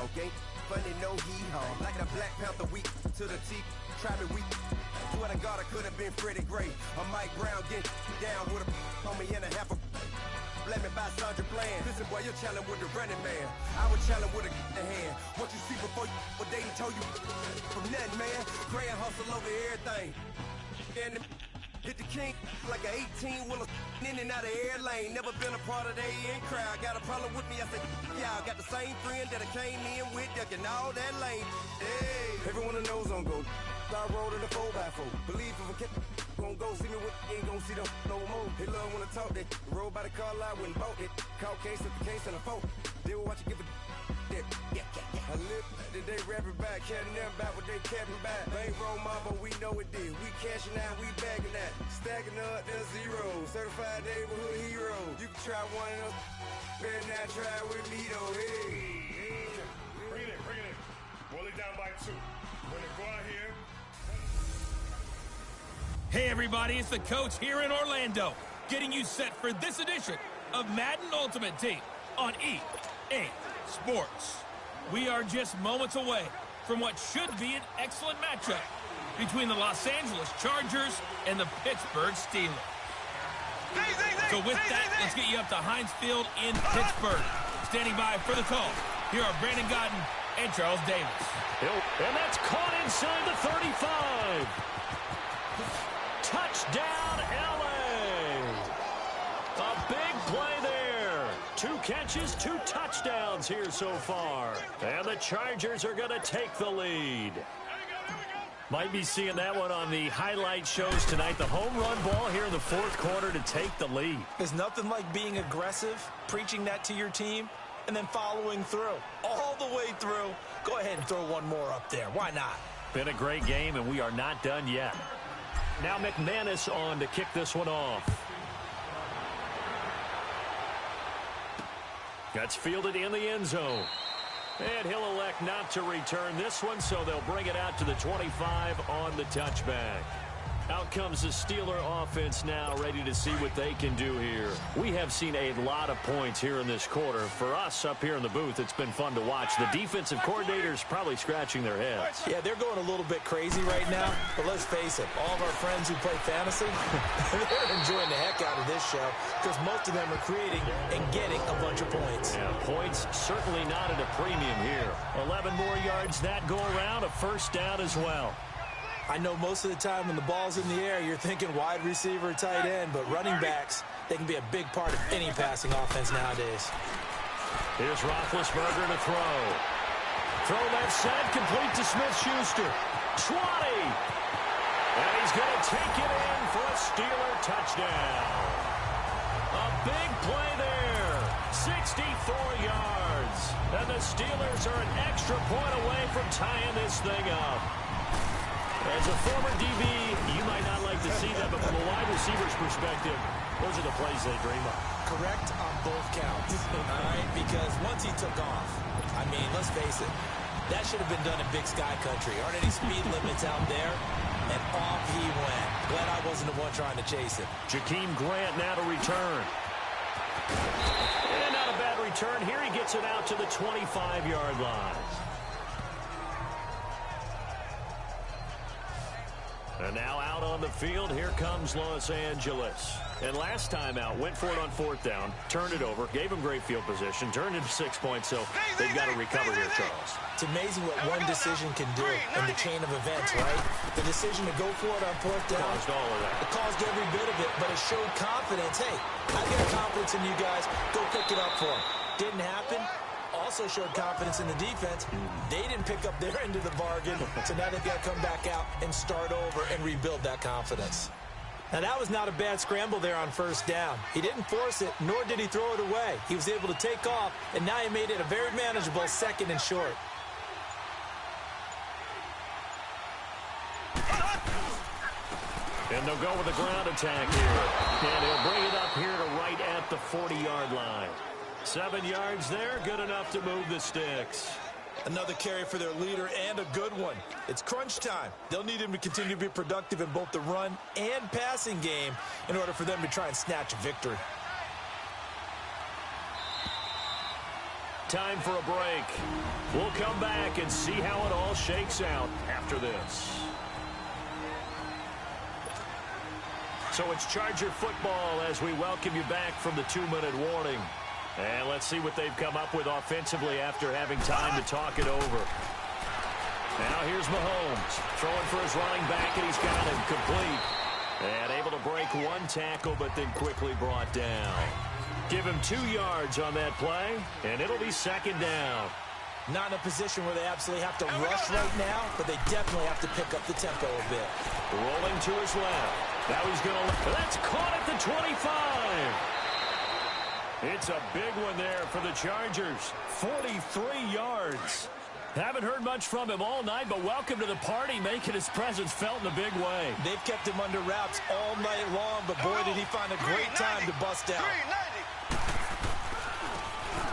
dog. Ain't funny, no hee-haw. Like the Black Panther weak to the teeth. Try me weak. Swear to God, I could have been Freddie Gray. Or Mike Brown get down with a on me and a half a. Let me buy Sandra Bland. Listen, boy, you're challenging with the running man. I was challenging with a hand. What you see before you, what they told you from nothing, man. Grand hustle over everything. And hit the king like an 18-wheeler in and out of air lane. Never been a part of the AN crowd. Got a problem with me, I said, y'all got the same friend that I came in with, ducking all that lane. Hey, everyone that knows on go. I rolled in a 4x4. Believe if a kid gon' go see me with, ain't gon' see them no more. They love when I talk that. Roll by the car lot, went and bought it. Call case at the case and a phone. They will watch you give it. Yeah. I live that they rapping back, catching them back what they capping back. Ain't roll mama, we know it did. We cashing out, we bagging that. Stacking up, there's zero. Certified neighborhood hero. You can try one of them. Better not try with me though. Hey. Bring it in. Roll it down by 2. When they go out here. Hey everybody, it's the coach here in Orlando, getting you set for this edition of Madden Ultimate Team on EA Sports. We are just moments away from what should be an excellent matchup between the Los Angeles Chargers and the Pittsburgh Steelers. So with that, let's get you up to Heinz Field in Pittsburgh. Standing by for the call, here are Brandon Godden and Charles Davis. And that's caught inside the 35. Touchdown, L.A. A big play there. 2 catches, 2 touchdowns here so far. And the Chargers are going to take the lead. Might be seeing that one on the highlight shows tonight. The home run ball here in the 4th quarter to take the lead. There's nothing like being aggressive, preaching that to your team, and then following through. All the way through. Go ahead and throw one more up there. Why not? Been a great game, and we are not done yet. Now McManus on to kick this one off. That's fielded in the end zone. And he'll elect not to return this one, so they'll bring it out to the 25 on the touchback. Out comes the Steeler offense now, ready to see what they can do here. We have seen a lot of points here in this quarter. For us up here in the booth, it's been fun to watch. The defensive coordinators probably scratching their heads. Yeah, they're going a little bit crazy right now, but let's face it, all of our friends who play fantasy, they're enjoying the heck out of this show because most of them are creating and getting a bunch of points. Yeah, points certainly not at a premium here. 11 more yards that go around, a first down as well. I know most of the time when the ball's in the air, you're thinking wide receiver, tight end, but running backs, they can be a big part of any passing offense nowadays. Here's Roethlisberger to throw. Throw left side, complete to Smith-Schuster. 20! And he's going to take it in for a Steeler touchdown. A big play there. 64 yards. And the Steelers are an extra point away from tying this thing up. As a former DB, you might not like to see that, but from a wide receiver's perspective, those are the plays they dream of. Correct on both counts, all right? Because once he took off, I mean, let's face it, that should have been done in Big Sky Country. Aren't any speed limits out there? And off he went. Glad I wasn't the one trying to chase it. Jakeem Grant now to return. And not a bad return. Here he gets it out to the 25-yard line. And now out on the field, here comes Los Angeles. And last time out, went for it on 4th down, turned it over, gave him great field position, turned into 6 points, so they've got to recover here, Charles. It's amazing what one decision can do in the chain of events, right? The decision to go for it on 4th down. Caused all of that. It caused every bit of it, but it showed confidence. Hey, I got confidence in you guys. Go pick it up for them. Didn't happen. Also showed confidence in the defense. They didn't pick up their end of the bargain, so now they've got to come back out and start over and rebuild that confidence. Now, that was not a bad scramble there on 1st down. He didn't force it, nor did he throw it away. He was able to take off, and now he made it a very manageable 2nd and short. And they'll go with a ground attack here. And he'll bring it up here to right at the 40-yard line. 7 yards there, good enough to move the sticks. Another carry for their leader and a good one. It's crunch time. They'll need him to continue to be productive in both the run and passing game in order for them to try and snatch a victory. time for a break. We'll come back and see how it all shakes out after this. So it's Charger football as we welcome you back from the 2-minute warning. And let's see what they've come up with offensively after having time to talk it over. Now here's Mahomes throwing for his running back, and he's got him complete. And able to break one tackle, but then quickly brought down. Give him 2 yards on that play, and it'll be second down. Not in a position where they absolutely have to rush right now, but they definitely have to pick up the tempo a bit. Rolling to his left. Now he's going to... That's caught at the 25. It's a big one there for the Chargers. 43 yards. Haven't heard much from him all night, but welcome to the party, making his presence felt in a big way. They've kept him under wraps all night long, but boy, did he find a great time to bust out.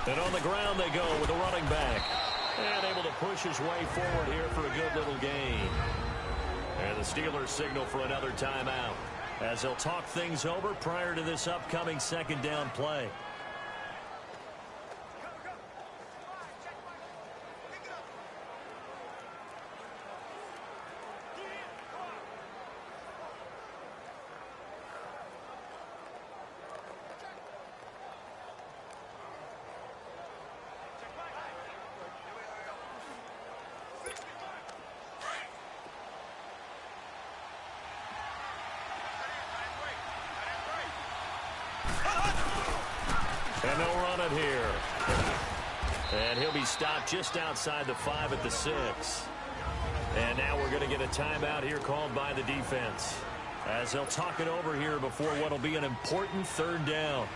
And on the ground they go with a running back. And able to push his way forward here for a good little gain. And the Steelers signal for another timeout as they'll talk things over prior to this upcoming second down play. And they'll run it here. And he'll be stopped just outside the 5 at the 6. And now we're going to get a timeout here called by the defense, as they'll talk it over here before what will be an important third down.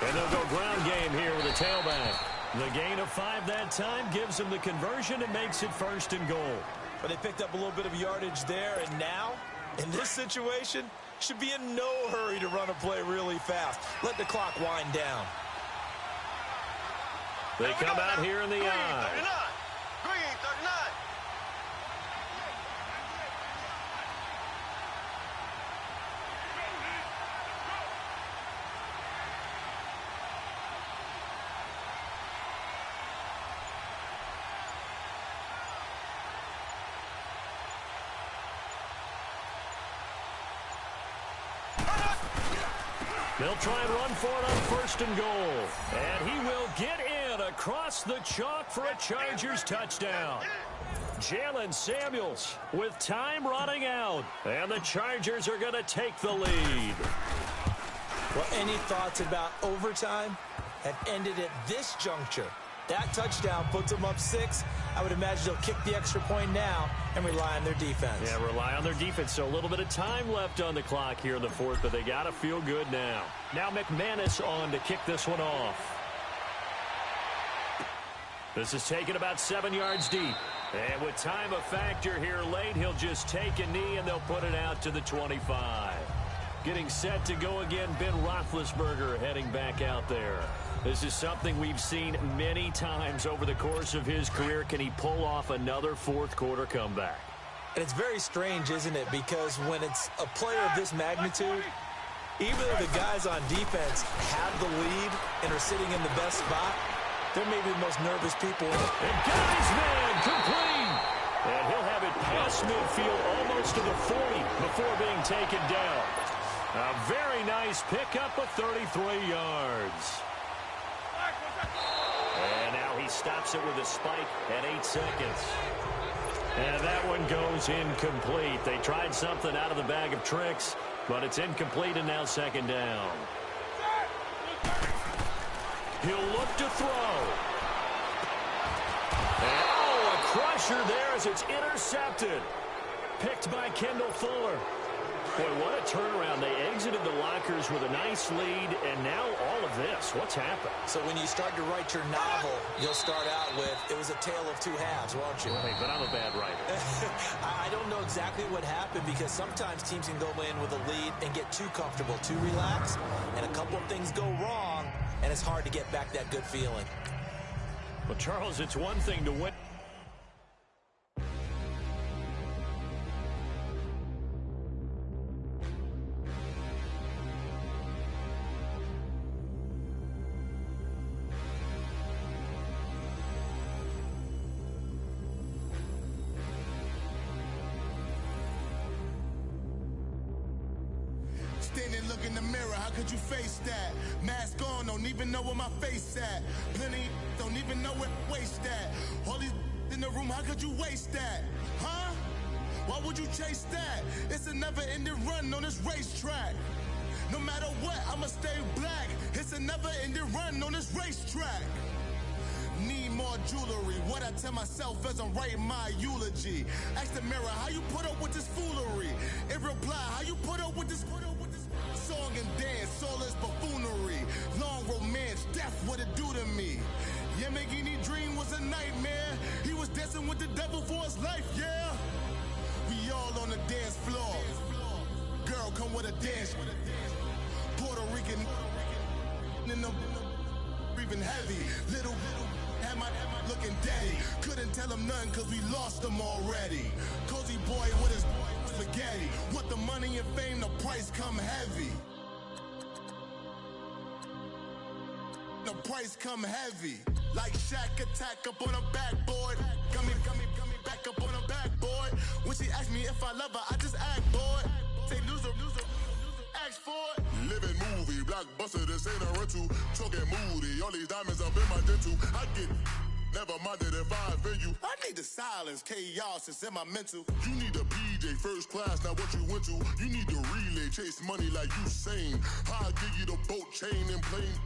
And they'll go ground game here with a tailback. The gain of 5 that time gives them the conversion and makes it 1st and goal. But they picked up a little bit of yardage there, and now, in this situation, should be in no hurry to run a play really fast. Let the clock wind down. They come out here in the eye. Green 39. They'll try and run for it on 1st and goal. And he will get in across the chalk for a Chargers touchdown. Jalen Samuels with time running out. And the Chargers are going to take the lead. Well, any thoughts about overtime have ended at this juncture. That touchdown puts them up 6. I would imagine they'll kick the extra point now and rely on their defense. Yeah, rely on their defense. So a little bit of time left on the clock here in the 4th, but they got to feel good now. Now McManus on to kick this one off. This is taken about 7 yards deep. And with time a factor here late, he'll just take a knee and they'll put it out to the 25. Getting set to go again, Ben Roethlisberger heading back out there. This is something we've seen many times over the course of his career. Can he pull off another 4th quarter comeback? And it's very strange, isn't it? Because when it's a player of this magnitude, even though the guys on defense have the lead and are sitting in the best spot, they're maybe the most nervous people in it. And Guy's man complete. And he'll have it past midfield almost to the 40 before being taken down. A very nice pickup of 33 yards. And now he stops it with a spike at 8 seconds. And that one goes incomplete. They tried something out of the bag of tricks, but it's incomplete and now 2nd down. He'll look to throw. And, oh, a crusher there as it's intercepted. Picked by Kendall Fuller. Boy, what a turnaround. They exited the lockers with a nice lead, and now all of this. What's happened? So when you start to write your novel, you'll start out with, it was a tale of 2 halves, won't you? Hey, but I'm a bad writer. I don't know exactly what happened, because sometimes teams can go in with a lead and get too comfortable, too relaxed, and a couple of things go wrong, and it's hard to get back that good feeling. Well, Charles, it's one thing to win. Look in the mirror, how could you face that? Mask on, don't even know where my face at. Plenty don't even know where waste at. All these in the room, how could you waste that? Huh? Why would you chase that? It's a never-ending run on this racetrack. No matter what, I'ma stay black. It's a never-ending run on this racetrack. Need more jewelry. What I tell myself as I'm writing my eulogy. Ask the mirror, how you put up with this foolery? In reply, how you put up with this song and dance, all this buffoonery. Long romance, death, what it do to me? Yamagini dream was a nightmare. He was dancing with the devil for his life, yeah. We all on the dance floor. Girl, come with a dance. Puerto Rican in the breathing heavy. Little had my looking daddy. Couldn't tell him nothing cause we lost him already. Cozy boy with his spaghetti. With the money and fame, the price come heavy. The price come heavy. Like Shaq attack up on a backboard. Got me back up on a backboard. When she asked me if I love her, I just act bored. Say loser, ask for it. Living movie, blockbuster, this ain't a rental. Talking moody, all these diamonds up in my dental. I get never minded if I offend you. I need the silence, chaos is in my mental. You need a PJ, first class, not what you went to. You need to relay, chase money like you sane. I'll give you the boat, chain, and plane.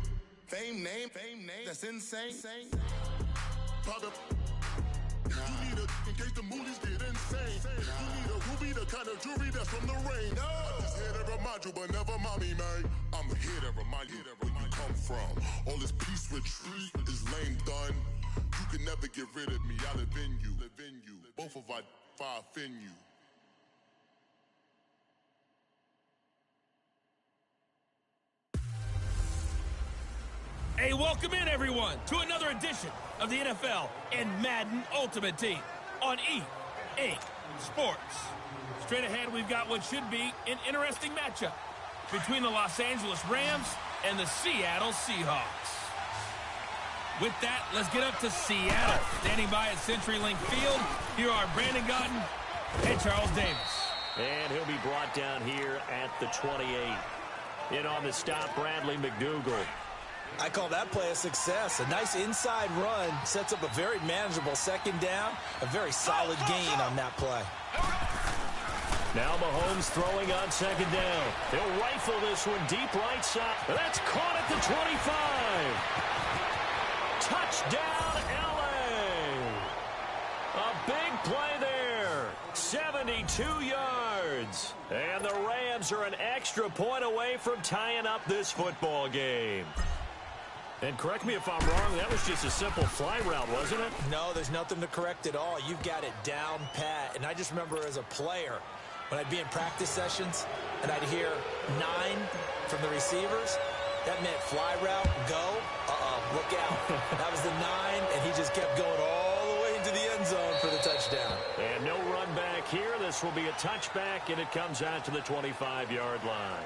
Fame name, that's insane. Private. You need a, in case the movies get insane. You need a ruby, the kind of jewelry that's from the rain. No. I'm just here to remind you, but never mommy, man. I'm here to remind you where you come from. All this peace retreat is lame done. You can never get rid of me. I live in you. Both of our fire offend you. Hey, welcome in, everyone, to another edition of the NFL and Madden Ultimate Team on EA Sports. Straight ahead, we've got what should be an interesting matchup between the Los Angeles Rams and the Seattle Seahawks. With that, let's get up to Seattle. Standing by at CenturyLink Field, here are Brandon Gaudin and Charles Davis. And he'll be brought down here at the 28. In on the stop, Bradley McDougal. I call that play a success. A nice inside run sets up a very manageable second down. A very solid gain on that play. Now Mahomes throwing on second down. He'll rifle this one deep right side. That's caught at the 25. Touchdown, L.A. A big play there. 72 yards. And the Rams are an extra point away from tying up this football game. And correct me if I'm wrong, that was just a simple fly route, wasn't it? No, there's nothing to correct at all. You've got it down pat. And I just remember as a player, when I'd be in practice sessions and I'd hear 9 from the receivers, that meant fly route, go, look out. That was the 9, and he just kept going all the way into the end zone for the touchdown. And no run back here. This will be a touchback, and it comes out to the 25-yard line.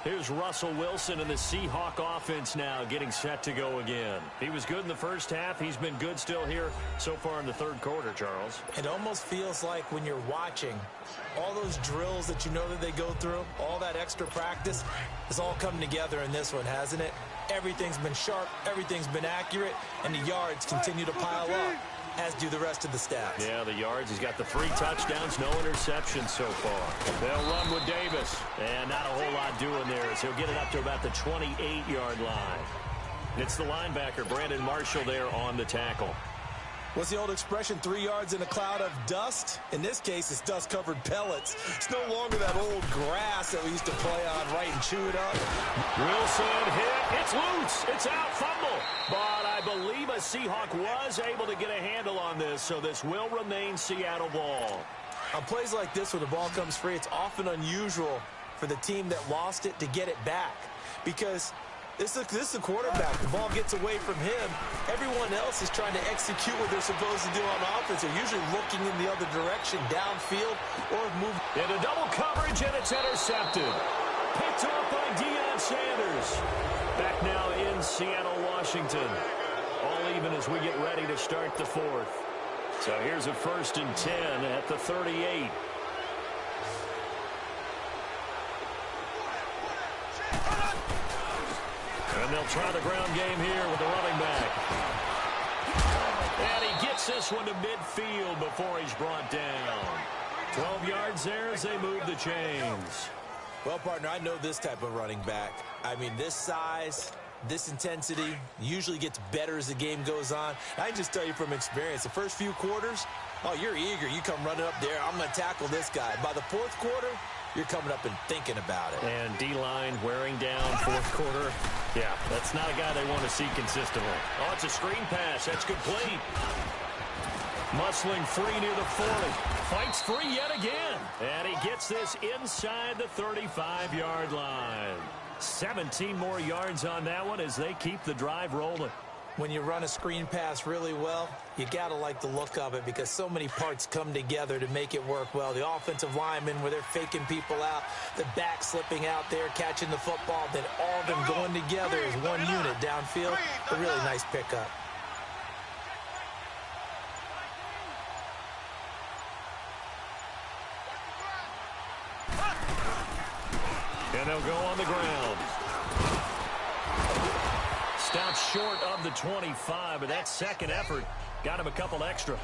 Here's Russell Wilson and the Seahawk offense now getting set to go again. He was good in the first half. He's been good still here so far in the third quarter, Charles. It almost feels like when you're watching, all those drills that you know that they go through, all that extra practice, has all come together in this one, hasn't it? Everything's been sharp, everything's been accurate, and the yards continue to pile up, as do the rest of the stats. Yeah, the yards. He's got the 3 touchdowns, no interceptions so far. They'll run with Davis. And not a whole lot doing there as he'll get it up to about the 28-yard line. It's the linebacker, Brandon Marshall, there on the tackle. What's the old expression, 3 yards in a cloud of dust? In this case, it's dust-covered pellets. It's no longer that old grass that we used to play on, right, and chew it up. Wilson hit. It's loose. It's out. Fumble. But I believe a Seahawk was able to get a handle on this, so this will remain Seattle ball. On plays like this where the ball comes free, it's often unusual for the team that lost it to get it back. Because this is a quarterback. The ball gets away from him. Everyone else is trying to execute what they're supposed to do on offense. They're usually looking in the other direction, downfield, or move. Into double coverage, and it's intercepted. Picked off by Deion Sanders. Back now in Seattle, Washington. All even as we get ready to start the fourth. So here's a 1st and 10 at the 38. And they'll try the ground game here with the running back. And he gets this one to midfield before he's brought down. 12 yards there as they move the chains. Well, partner, I know this type of running back. I mean, this size, this intensity usually gets better as the game goes on. I can just tell you from experience, the first few quarters, oh, you're eager. You come running up there, I'm going to tackle this guy. By the fourth quarter, you're coming up and thinking about it. And D-line wearing down fourth quarter. Yeah, that's not a guy they want to see consistently. Oh, it's a screen pass. That's complete. Muscling free near the 40. Fights free yet again. And he gets this inside the 35-yard line. 17 more yards on that one as they keep the drive rolling. When you run a screen pass really well, you got to like the look of it because so many parts come together to make it work well. The offensive linemen where they're faking people out, the back slipping out there, catching the football, then all of them going together as one unit downfield. A really nice pickup. And they'll go on the ground. Stopped short of the 25, but that second effort got him a couple extra.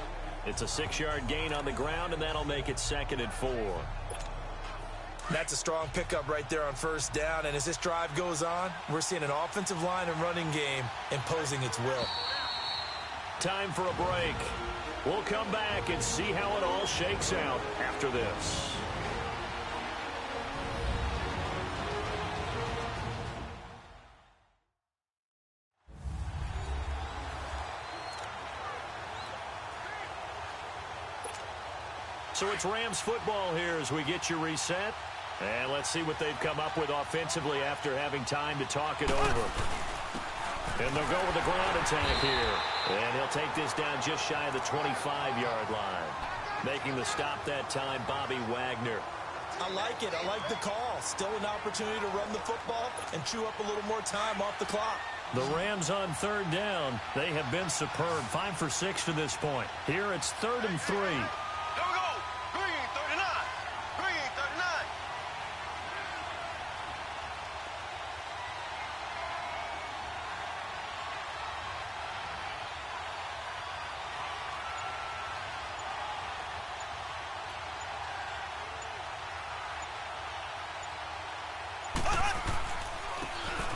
It's a 6-yard gain on the ground, and that'll make it 2nd and 4. That's a strong pickup right there on first down, and as this drive goes on, we're seeing an offensive line and running game imposing its will. Time for a break. We'll come back and see how it all shakes out after this. So it's Rams football here as we get you reset. And let's see what they've come up with offensively after having time to talk it over. And they'll go with the ground attack here. And he'll take this down just shy of the 25-yard line. Making the stop that time, Bobby Wagner. I like it. I like the call. Still an opportunity to run the football and chew up a little more time off the clock. The Rams on 3rd down. They have been superb. 5 for 6 to this point. Here it's 3rd and 3.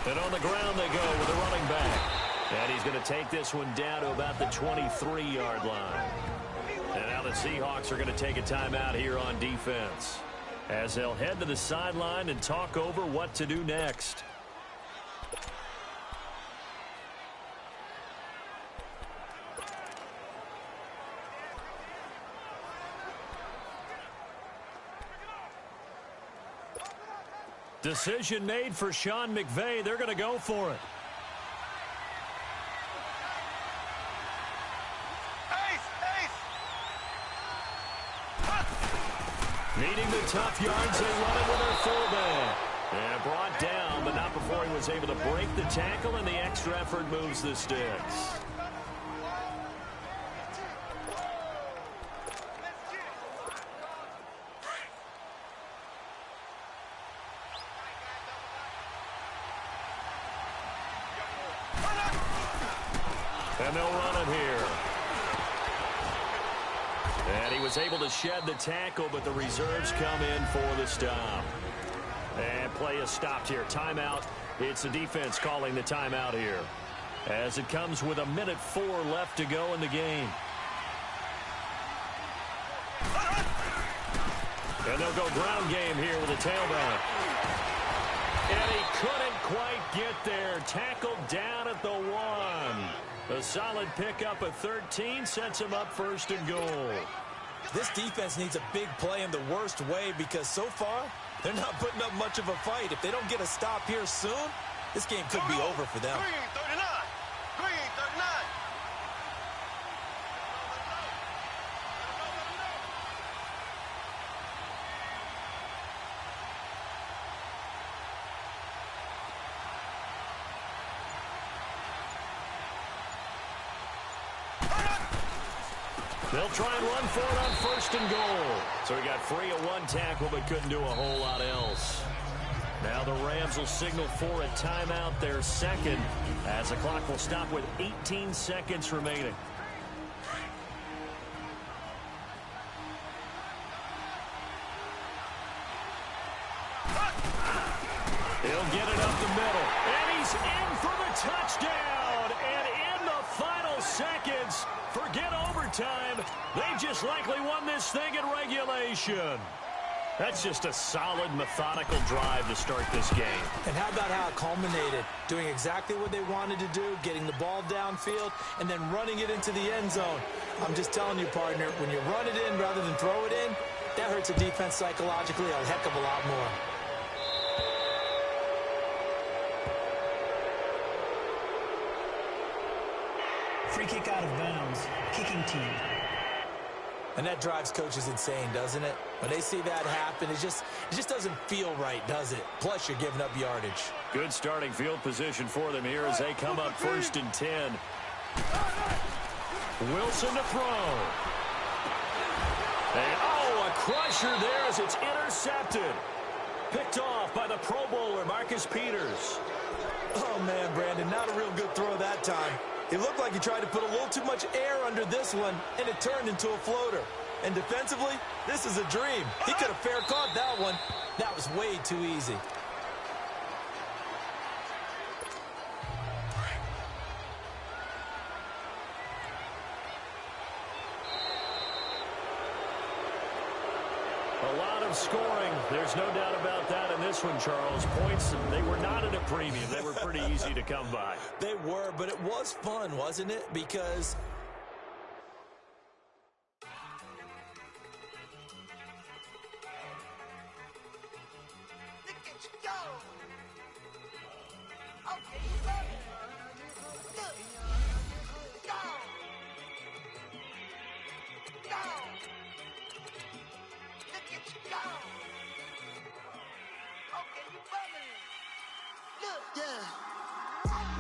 And on the ground they go with a running back. And he's going to take this one down to about the 23-yard line. And now the Seahawks are going to take a timeout here on defense as they'll head to the sideline and talk over what to do next. Decision made for Sean McVay. They're going to go for it. Needing the tough yards, they run it with their fullback. And brought down, but not before he was able to break the tackle, and the extra effort moves the sticks. And they'll run it here. And he was able to shed the tackle, but the reserves come in for the stop. And play is stopped here. Timeout. It's the defense calling the timeout here, as it comes with 1:04 left to go in the game. And they'll go ground game here with a tailback. And he couldn't quite get there. Tackled down at the 1. A solid pickup at 13 sets him up 1st and goal. This defense needs a big play in the worst way because so far, they're not putting up much of a fight. If they don't get a stop here soon, this game could be over for them. They'll try and run for it on 1st and goal. So he got free of one tackle but couldn't do a whole lot else. Now the Rams will signal for a timeout, their second, as the clock will stop with 18 seconds remaining. He'll get it up the middle, and he's in for the touchdown. And in the final seconds, forget overtime, they just likely won this thing in regulation. That's just a solid, methodical drive to start this game. And how about how it culminated? Doing exactly what they wanted to do, getting the ball downfield, and then running it into the end zone. I'm just telling you, partner, when you run it in rather than throw it in, that hurts a defense psychologically a heck of a lot more. Free kick out of bounds. Kicking team. And that drives coaches insane, doesn't it? When they see that happen, it just doesn't feel right, does it? Plus, you're giving up yardage. Good starting field position for them here as they come up 1st and 10. Wilson to throw. And, a crusher there as it's intercepted. Picked off by the Pro Bowler, Marcus Peters. Oh, man, Brandon, not a real good throw that time. It looked like he tried to put a little too much air under this one, and it turned into a floater. And defensively, this is a dream. He could have fair caught that one. That was way too easy. A lot of scoring. There's no doubt about that in this one, Charles. Points, they were not at a premium. They were pretty easy to come by. They were, but it was fun, wasn't it? Because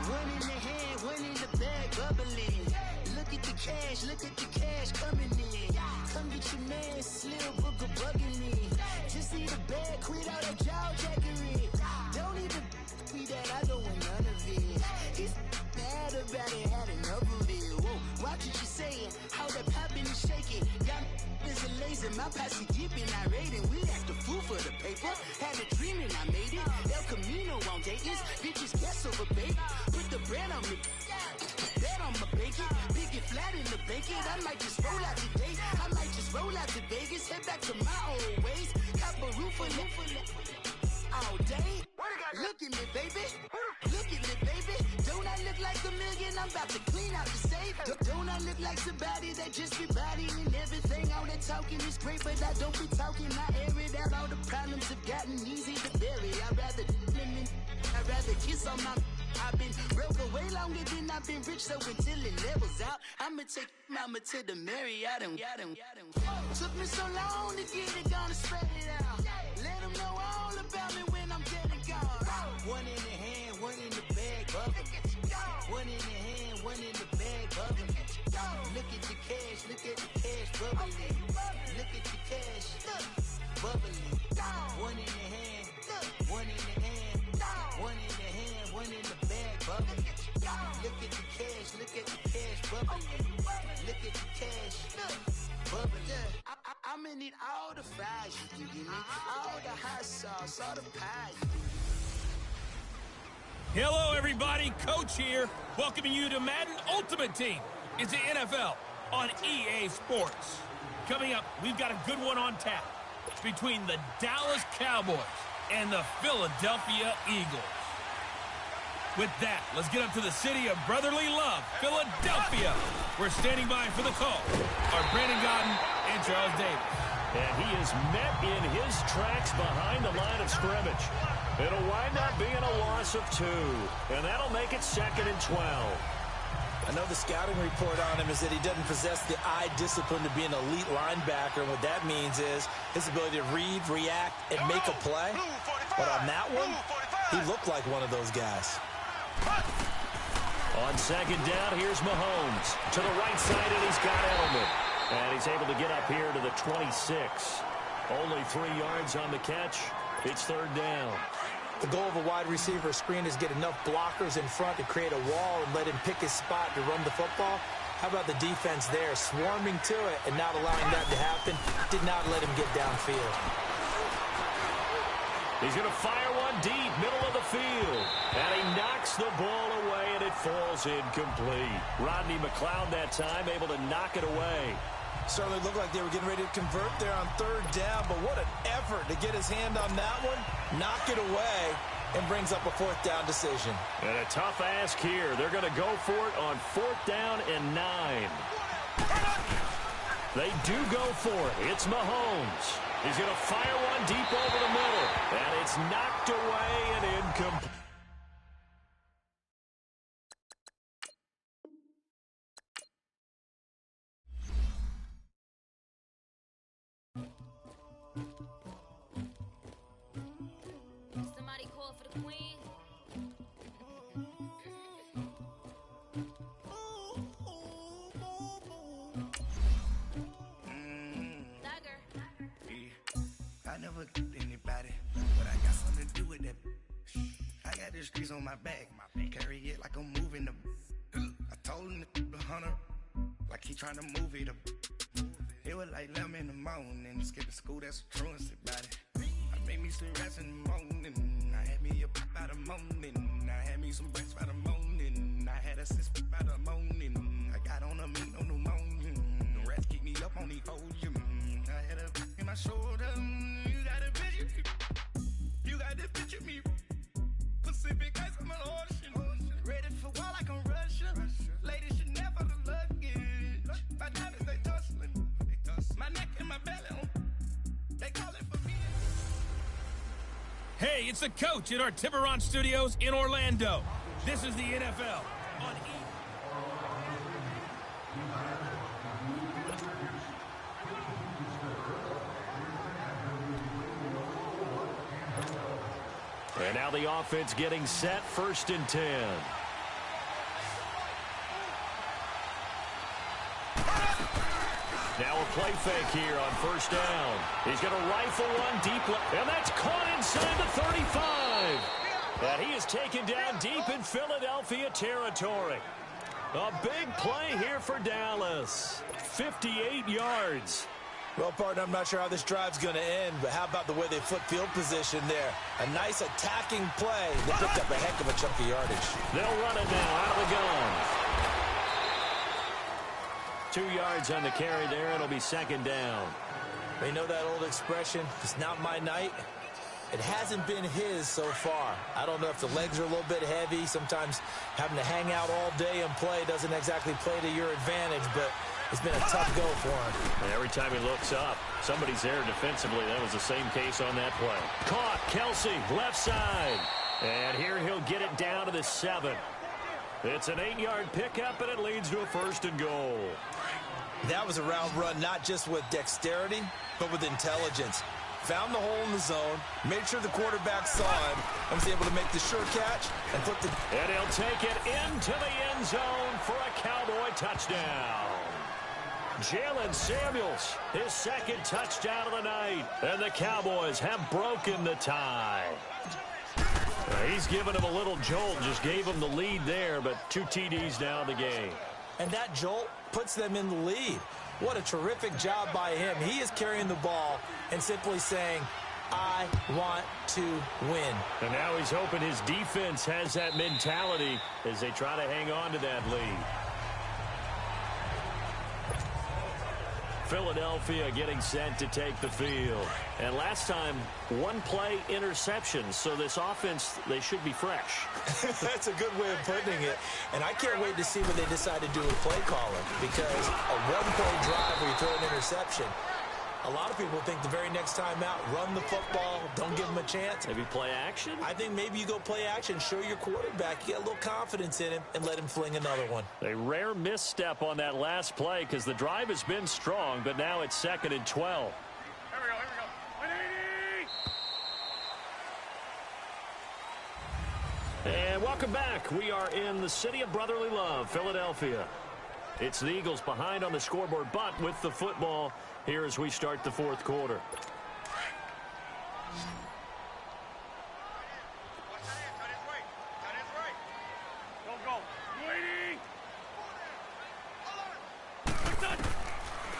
one in the hand, one in the bag, bubbling. Look at the cash coming in. Come get your man, Slim Booker bugging me. Just see the bag, quit all that jaw jackery. Don't even me that I don't want none of it. He's mad about it, had enough of it. Whoa, watch what you saying, how that poppin' and shaking. Got is a laser, my posse deep and I raiding. We act a fool for the paper. Had a dream and I made it. El Camino on Dayton's. Bitches guess over bait. Put the brand on me. Bet on my bacon. Big it flat in the bacon. I might just roll out today. I might just roll out to Vegas. Head back to my old ways. Cop a roof for all day. Look at me, baby. Look at me, baby. Don't I look like $1 million? I'm about to clean out the safe. Don't I look like somebody that just be bodying everything? All that talking is great, but I don't be talking. I air it out. All the problems have gotten easy to bury. I'd rather kiss on my. I've been broke away longer than I've been rich, so until it levels out, I'ma take mama to the Marriott and took me so long to get it, gonna spread it out. Let them know all about me when I'm dead and gone. One in the hand, one in the bag, bubbling. One in the hand, one in the bag, bubbling. Look at the cash bubbling. Look at the cash, bubbling. One in the hand, one in the hand, one in the hand, one in the bag, bubbling. Look at the cash bubbling. Look at the cash, bubbling. I'ma need all the fries you can give me, all the hot sauce, all the pie you can give me. Hello, everybody. Coach here, welcoming you to Madden Ultimate Team. It's the NFL on EA Sports. Coming up, we've got a good one on tap between the Dallas Cowboys and the Philadelphia Eagles. With that, let's get up to the city of brotherly love, Philadelphia. We're standing by for the call. Our Brandon Godden and Charles Davis. And he is met in his tracks behind the line of scrimmage. It'll wind up being a loss of 2, and that'll make it 2nd and 12. I know the scouting report on him is that he doesn't possess the eye discipline to be an elite linebacker, and what that means is his ability to read, react, and make a play. But on that one, he looked like one of those guys. On 2nd down, here's Mahomes. To the right side, and he's got Edelman. And he's able to get up here to the 26. Only 3 yards on the catch. It's 3rd down. The goal of a wide receiver screen is get enough blockers in front to create a wall and let him pick his spot to run the football. How about the defense there, swarming to it and not allowing that to happen? Did not let him get downfield. He's going to fire one deep, middle of the field. And he knocks the ball away, and it falls incomplete. Rodney McLeod that time able to knock it away. Certainly looked like they were getting ready to convert there on third down, but what an effort to get his hand on that one, knock it away, and brings up a fourth down decision. And a tough ask here. They're going to go for it on 4th down and 9. They do go for it. It's Mahomes. He's going to fire one deep over the middle, and it's knocked away and incomplete. Somebody call for the queen. I never killed anybody, but I got something to do with that. I got the streets on my back, carry it like I'm moving the. I told him the hunter, like he trying to move it up. It was like 11 in the morning, skipping school, that's a truancy body. I made me some rats in the morning, I had me a pop by the morning, I had me some breaks by the morning, I had a sis by the morning, I got on a meat on the morning, the rats keep me up on the ocean, I had a in my shoulder, you got a picture me, Pacific ice on my ocean, ready for war like I'm Russian, ladies should never the luggage, my diamonds they tussling, my neck and my belly, they call it for me. Hey, it's the coach at our Tiburon Studios in Orlando. This is the NFL on E! And now the offense getting set, 1st and 10. Now a play fake here on 1st down. He's going to rifle one deep left, and that's caught inside the 35. And he is taken down deep in Philadelphia territory. A big play here for Dallas. 58 yards. Well, partner, I'm not sure how this drive's going to end, but how about the way they flip field position there? A nice attacking play. They picked up a heck of a chunk of yardage. They'll run it now out of the gun. 2 yards on the carry there. It'll be 2nd down. You know that old expression, it's not my night? It hasn't been his so far. I don't know if the legs are a little bit heavy. Sometimes having to hang out all day and play doesn't exactly play to your advantage, but it's been a tough go for him. And every time he looks up, somebody's there defensively. That was the same case on that play. Caught, Kelsey, left side. And here he'll get it down to the 7. It's an 8-yard pickup, and it leads to a 1st and goal. That was a round run, not just with dexterity, but with intelligence. Found the hole in the zone, made sure the quarterback saw him, and was able to make the sure catch and put the... And he'll take it into the end zone for a Cowboy touchdown. Jalen Samuels, his 2nd touchdown of the night. And the Cowboys have broken the tie. He's given him a little jolt, just gave him the lead there, but 2 TDs now in the game. And that jolt puts them in the lead. What a terrific job by him. He is carrying the ball and simply saying, I want to win. And now he's hoping his defense has that mentality as they try to hang on to that lead. Philadelphia getting set to take the field. And last time, 1 play interception. So this offense, they should be fresh. That's a good way of putting it. And I can't wait to see what they decide to do with play calling. Because a 1-play drive where you throw an interception, a lot of people think the very next time out, run the football, don't give them a chance. Maybe play action? I think maybe you go play action, show your quarterback, get a little confidence in him, and let him fling another one. A rare misstep on that last play because the drive has been strong, but now it's 2nd and 12. And welcome back. We are in the city of brotherly love, Philadelphia. It's the Eagles behind on the scoreboard, but with the football here as we start the 4th quarter.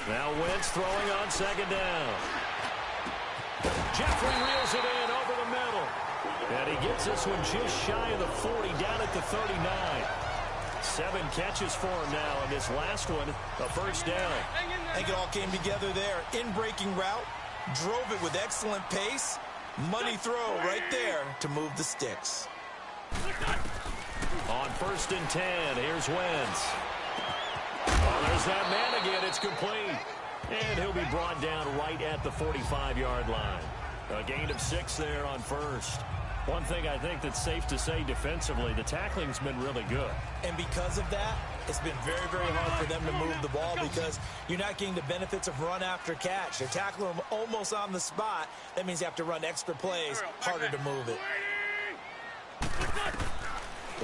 Now Wentz throwing on second down. Jeffrey reels it in over the middle. And he gets this one just shy of the 40, down at the 39. 7 catches for him now, and this last one, a first down. I think it all came together there. In-breaking route, drove it with excellent pace. Money throw right there to move the sticks. On 1st and 10, here's Wentz. Oh, there's that man again. It's complete. And he'll be brought down right at the 45-yard line. A gain of 6 there on first. One thing I think that's safe to say defensively, the tackling's been really good. And because of that, it's been very, very hard for them to move the ball because you're not getting the benefits of run after catch. They're tackling them almost on the spot. That means you have to run extra plays, harder to move it.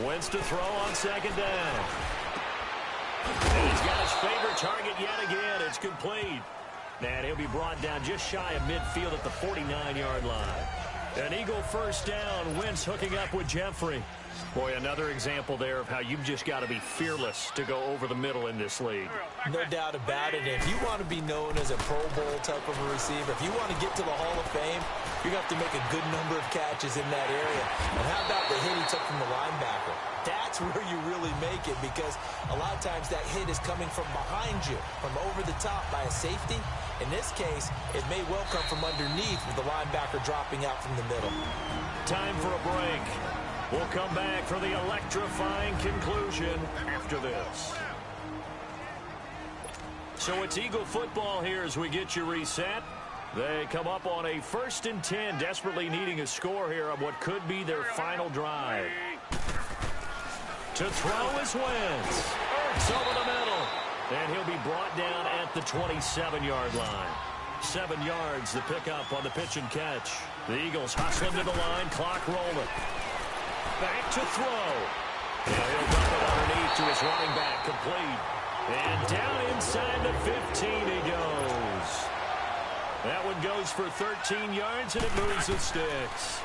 Wentz to throw on second down. And he's got his favorite target yet again. It's complete. And he'll be brought down just shy of midfield at the 49-yard line. An Eagle first down. Wentz hooking up with Jeffrey. Boy, another example there of how you've just got to be fearless to go over the middle in this league. No doubt about it. If you want to be known as a Pro Bowl type of a receiver, if you want to get to the Hall of Fame, you're going to have to make a good number of catches in that area. And how about the hit he took from the linebacker? That's where you really make it because a lot of times that hit is coming from behind you, from over the top by a safety. In this case, it may well come from underneath with the linebacker dropping out from the middle. Time for a break. We'll come back for the electrifying conclusion after this. So it's Eagle football here as we get you reset. They come up on a 1st and 10, desperately needing a score here on what could be their final drive. To throw is Wentz. Ertz over the middle. And he'll be brought down at the 27-yard line. 7 yards, the pickup on the pitch and catch. The Eagles hustling to the line, clock rolling. Back to throw. And he'll dump it underneath to his running back, complete. And down inside the 15 he goes. That one goes for 13 yards, and it moves the sticks.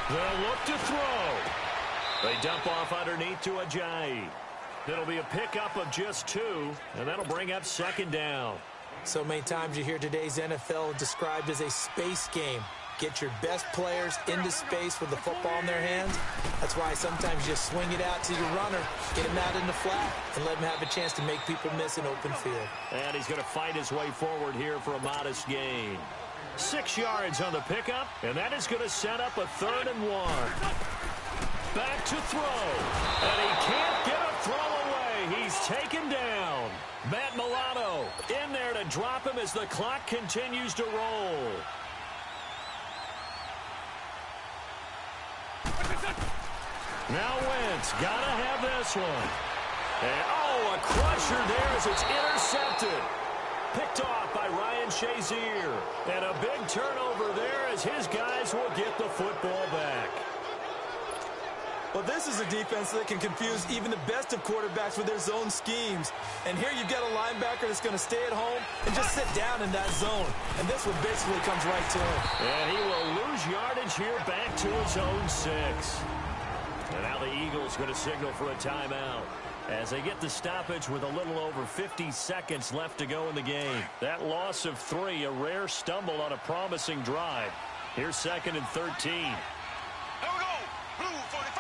They'll look to throw. They dump off underneath to Ajayi. It'll be a pickup of just 2, and that'll bring up second down. So many times you hear today's NFL described as a space game. Get your best players into space with the football in their hands. That's why sometimes you just swing it out to your runner, get him out in the flat, and let him have a chance to make people miss an open field. And he's going to fight his way forward here for a modest gain. 6 yards on the pickup, and that is going to set up a 3rd and 1. Back to throw. And he can't get a throw away. He's taken down. Matt Milano in there to drop him as the clock continues to roll. Now Wentz got to have this one. And, oh, a crusher there as it's intercepted. Picked off by Ryan Shazier. And a big turnover there as his guys will get the football back. Well, this is a defense that can confuse even the best of quarterbacks with their zone schemes. And here you've got a linebacker that's going to stay at home and just sit down in that zone. And this one basically comes right to him. And he will lose yardage here back to his own 6. And now the Eagles going to signal for a timeout as they get the stoppage with a little over 50 seconds left to go in the game. That loss of 3, a rare stumble on a promising drive. Here's 2nd and 13. Here we go. Blue 45.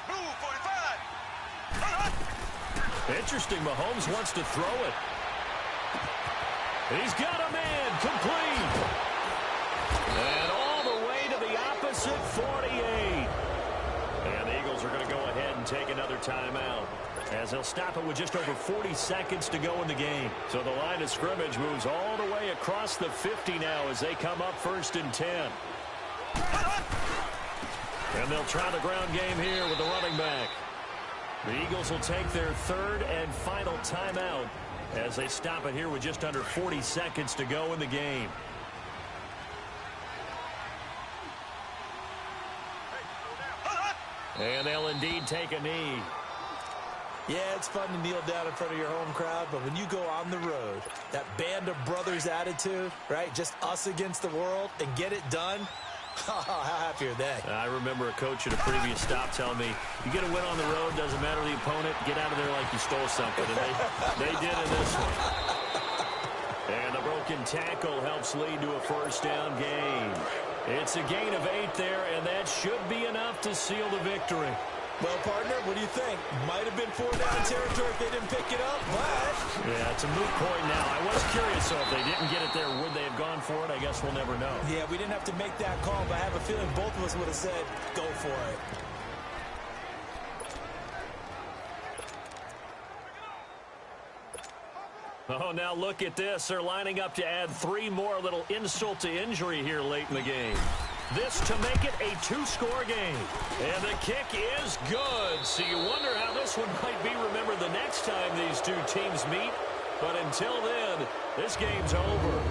Blue 45. Interesting, Mahomes wants to throw it. He's got a man, complete. And all the way to the opposite 48. And the Eagles are going to go ahead and take another timeout as they'll stop it with just over 40 seconds to go in the game. So the line of scrimmage moves all the way across the 50 now as they come up 1st and 10. And they'll try the ground game here with the running back. The Eagles will take their 3rd and final timeout as they stop it here with just under 40 seconds to go in the game. And they'll indeed take a knee. Yeah, it's fun to kneel down in front of your home crowd, but when you go on the road, that band of brothers attitude, right, just us against the world, and get it done, how happy are they? I remember a coach at a previous stop telling me, you get a win on the road, doesn't matter the opponent, get out of there like you stole something. And they did in this one. tackle helps lead to a first down gain. It's a gain of 8 there, and that should be enough to seal the victory. Well, partner, what do you think? Might have been 4-down territory if they didn't pick it up, but... Yeah, it's a moot point now. I was curious, so if they didn't get it there, would they have gone for it? I guess we'll never know. Yeah, we didn't have to make that call, but I have a feeling both of us would have said, go for it. Oh, now look at this. They're lining up to add 3 more, a little insult to injury here late in the game. This to make it a 2-score game. And the kick is good. So you wonder how this one might be remembered the next time these two teams meet. But until then, this game's over.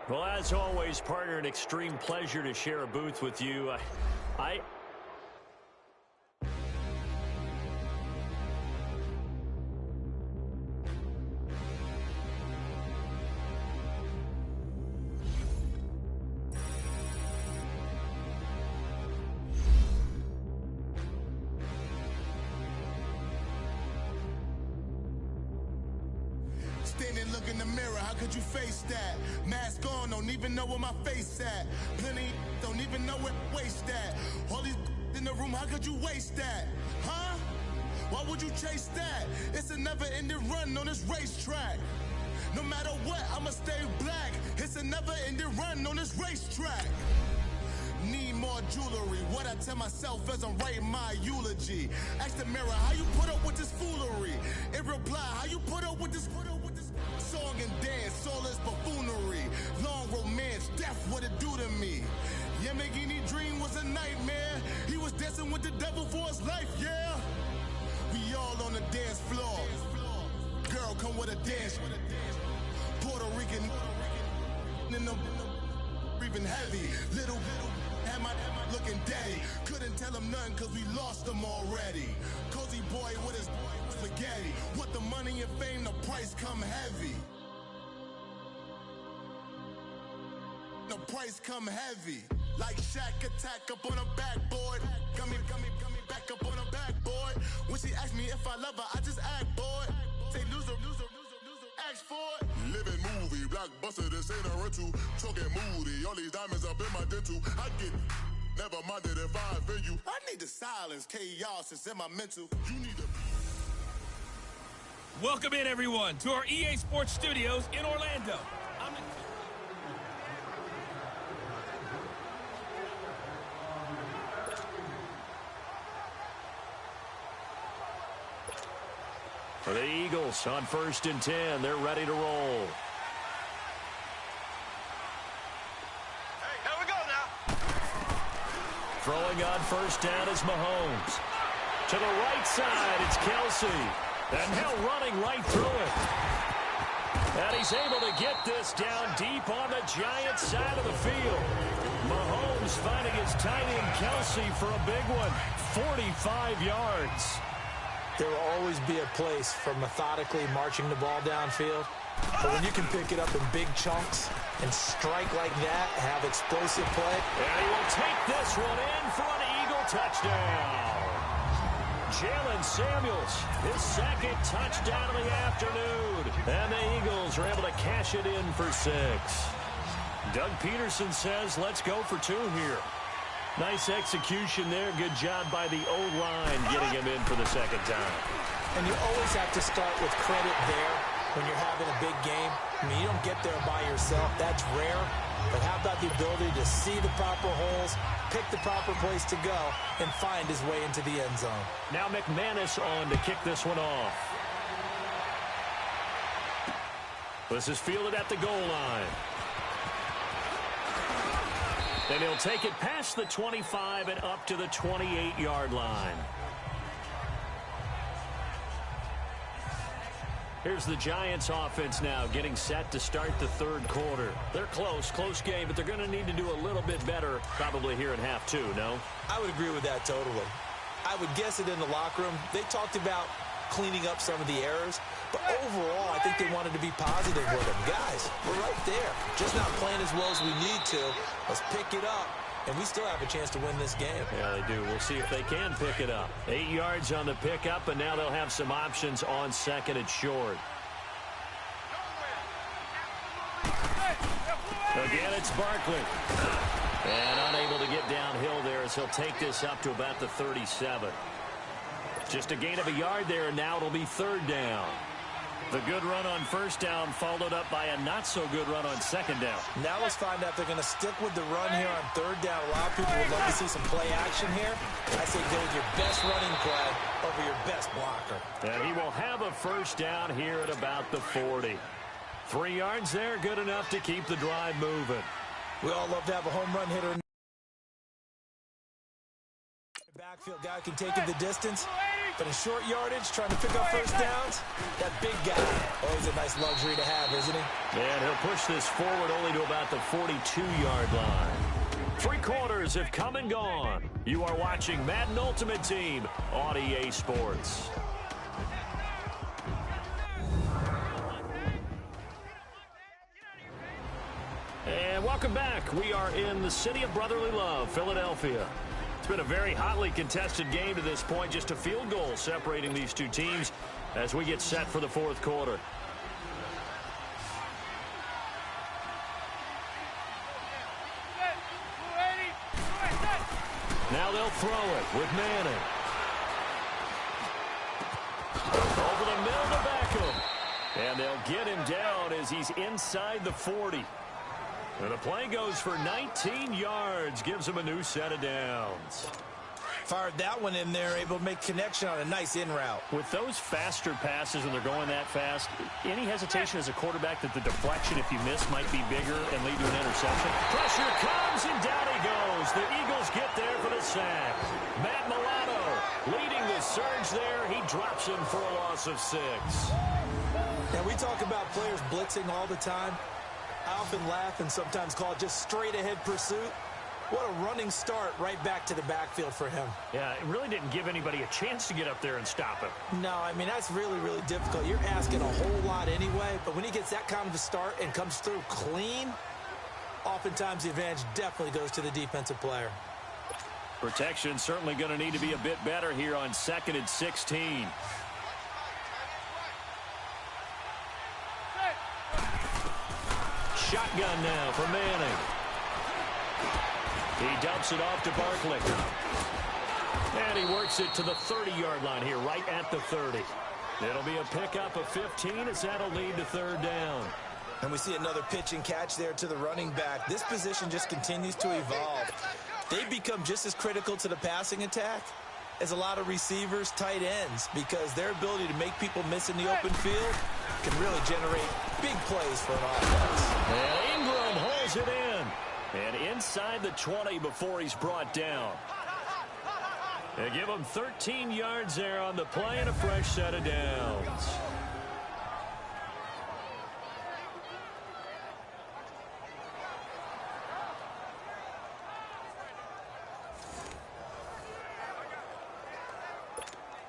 Well, as always, partner, an extreme pleasure to share a booth with you. Standing, look in the mirror, how could you face that? Mask on, don't even know where my face at. Plenty, don't even know where waste at. All these in the room, how could you waste that? Huh? Why would you chase that? It's a never-ending run on this racetrack. No matter what, I'ma stay black. It's a never-ending run on this racetrack. Need more jewelry. What I tell myself as I'm writing my eulogy. Ask the mirror, how you put up with this foolery? It reply, how you put up with this song and dance, soulless buffoonery. Long romance, death, what it do to me? Yamagini dream was a nightmare. He was dancing with the devil for his life, yeah. We all on the dance floor. Girl, come with a dance. Puerto Rican in the breathing heavy. Little had my looking daddy. Couldn't tell him nothing cause we lost him already. Cozy boy with his spaghetti. With the money and fame, the price come heavy. The price come heavy. Like Shaq attack up on a backboard. Got me back up on a backboard. When she asked me if I love her, I just act bored. Say loser, ask for it. Living movie, blockbuster, this ain't a rental. Choking moody, all these diamonds up in my dental. I get never minded if I offend you. I need the silence, chaos is in my mental. You need to... Welcome in, everyone, to our EA Sports Studios in Orlando. For the Eagles on 1st and 10, they're ready to roll. Hey, here we go now. Throwing on 1st down is Mahomes. To the right side, it's Kelsey. And now running right through it. And he's able to get this down deep on the Giants side of the field. Mahomes finding his tight end Kelsey for a big one. 45 yards. There will always be a place for methodically marching the ball downfield. But when you can pick it up in big chunks and strike like that, have explosive play. And he will take this one in for an Eagle touchdown. Jalen Samuels, his 2nd touchdown of the afternoon. And the Eagles are able to cash it in for 6. Doug Peterson says, let's go for 2 here. Nice execution there. Good job by the O-line getting him in for the 2nd time. And you always have to start with credit there when you're having a big game. I mean, you don't get there by yourself. That's rare. But how about the ability to see the proper holes, pick the proper place to go, and find his way into the end zone. Now McManus on to kick this one off. This is fielded at the goal line. And he'll take it past the 25 and up to the 28-yard line. Here's the Giants offense now getting set to start the 3rd quarter. They're close game, but they're going to need to do a little bit better probably here in half 2, no? I would agree with that totally. I would guess it in the locker room. They talked about cleaning up some of the errors, but overall, I think they wanted to be positive with them. Guys, we're right there. Just not playing as well as we need to. Let's pick it up, and we still have a chance to win this game. Yeah, they do. We'll see if they can pick it up. 8 yards on the pickup, and now they'll have some options on 2nd and short. It's Barkley. And unable to get downhill there as he'll take this up to about the 37. Just a gain of a yard there, and now it'll be third down. The good run on first down followed up by a not-so-good run on second down. Now let's find out if they're going to stick with the run here on third down. A lot of people would love to see some play action here. I say go with your best running play over your best blocker. And he will have a first down here at about the 40. 3 yards there, good enough to keep the drive moving. We all love to have a home run hitter. Backfield guy can take it the distance, but in short yardage, trying to pick up first downs, that big guy, always a nice luxury to have, isn't he? And he'll push this forward only to about the 42-yard line. 3 quarters have come and gone. You are watching Madden Ultimate Team on EA Sports. And welcome back. We are in the city of brotherly love, Philadelphia. It's been a very hotly contested game to this point. Just a field goal separating these two teams as we get set for the fourth quarter. Now they'll throw it with Manning. Over the middle to Beckham. And they'll get him down as he's inside the 40. And the play goes for 19 yards, gives him a new set of downs. Fired that one in there, able to make connection on a nice in route. With those faster passes and they're going that fast, any hesitation as a quarterback that the deflection, if you miss, might be bigger and lead to an interception? Pressure comes, and down he goes. The Eagles get there for the sack. Matt Milano leading the surge there. He drops him for a loss of 6. And we talk about players blitzing all the time. I often laugh and sometimes call it just straight-ahead pursuit. What a running start right back to the backfield for him. Yeah, it really didn't give anybody a chance to get up there and stop him. No, I mean, that's really, really difficult. You're asking a whole lot anyway, but when he gets that kind of a start and comes through clean, oftentimes the advantage definitely goes to the defensive player. Protection certainly going to need to be a bit better here on 2nd and 16. Shotgun now for Manning. He dumps it off to Barkley. And he works it to the 30-yard line here, right at the 30. It'll be a pickup of 15 as that'll lead to third down. And we see another pitch and catch there to the running back. This position just continues to evolve. They become just as critical to the passing attack as a lot of receivers, tight ends, because their ability to make people miss in the open field can really generate big plays for an offense. And Ingram holds it in. And inside the 20 before he's brought down. They give him 13 yards there on the play and a fresh set of downs.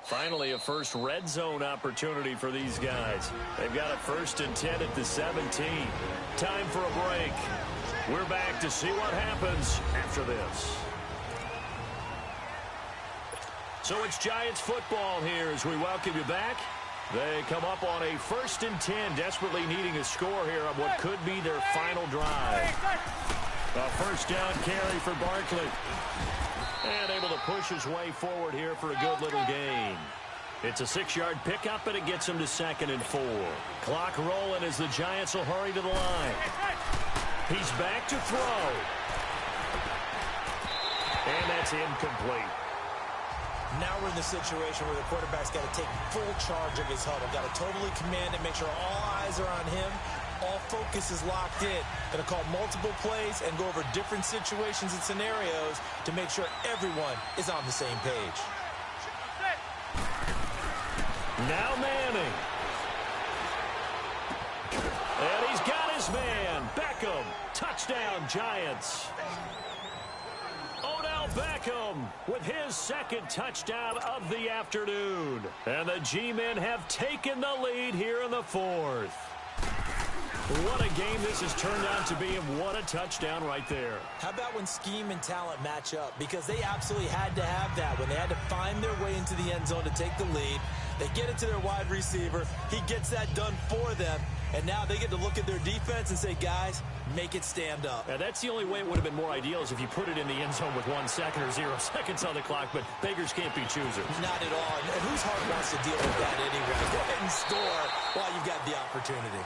Finally, a first red zone opportunity for these guys. They've got a 1st and 10 at the 17. Time for a break. We're back to see what happens after this. So it's Giants football here as we welcome you back. They come up on a 1st and 10, desperately needing a score here on what could be their final drive. A first down carry for Barkley. And able to push his way forward here for a good little gain. It's a 6-yard pickup, and it gets him to 2nd and 4. Clock rolling as the Giants will hurry to the line. He's back to throw. And that's incomplete. Now we're in the situation where the quarterback's got to take full charge of his huddle. Got to totally command it, make sure all eyes are on him. All focus is locked in. Going to call multiple plays and go over different situations and scenarios to make sure everyone is on the same page. Now Manning. And he's got his man. Beckham. Touchdown, Giants. Odell Beckham with his 2nd touchdown of the afternoon. And the G-men have taken the lead here in the 4th. What a game this has turned out to be, and what a touchdown right there. How about when scheme and talent match up? Because they absolutely had to have that when they had to find their way into the end zone to take the lead. They get it to their wide receiver. He gets that done for them. And now they get to look at their defense and say, guys, make it stand up. And that's the only way it would have been more ideal is if you put it in the end zone with 1 second or 0 seconds on the clock, but beggars can't be choosers. Not at all. And whose heart wants to deal with that anyway? Go ahead and score while you've got the opportunity.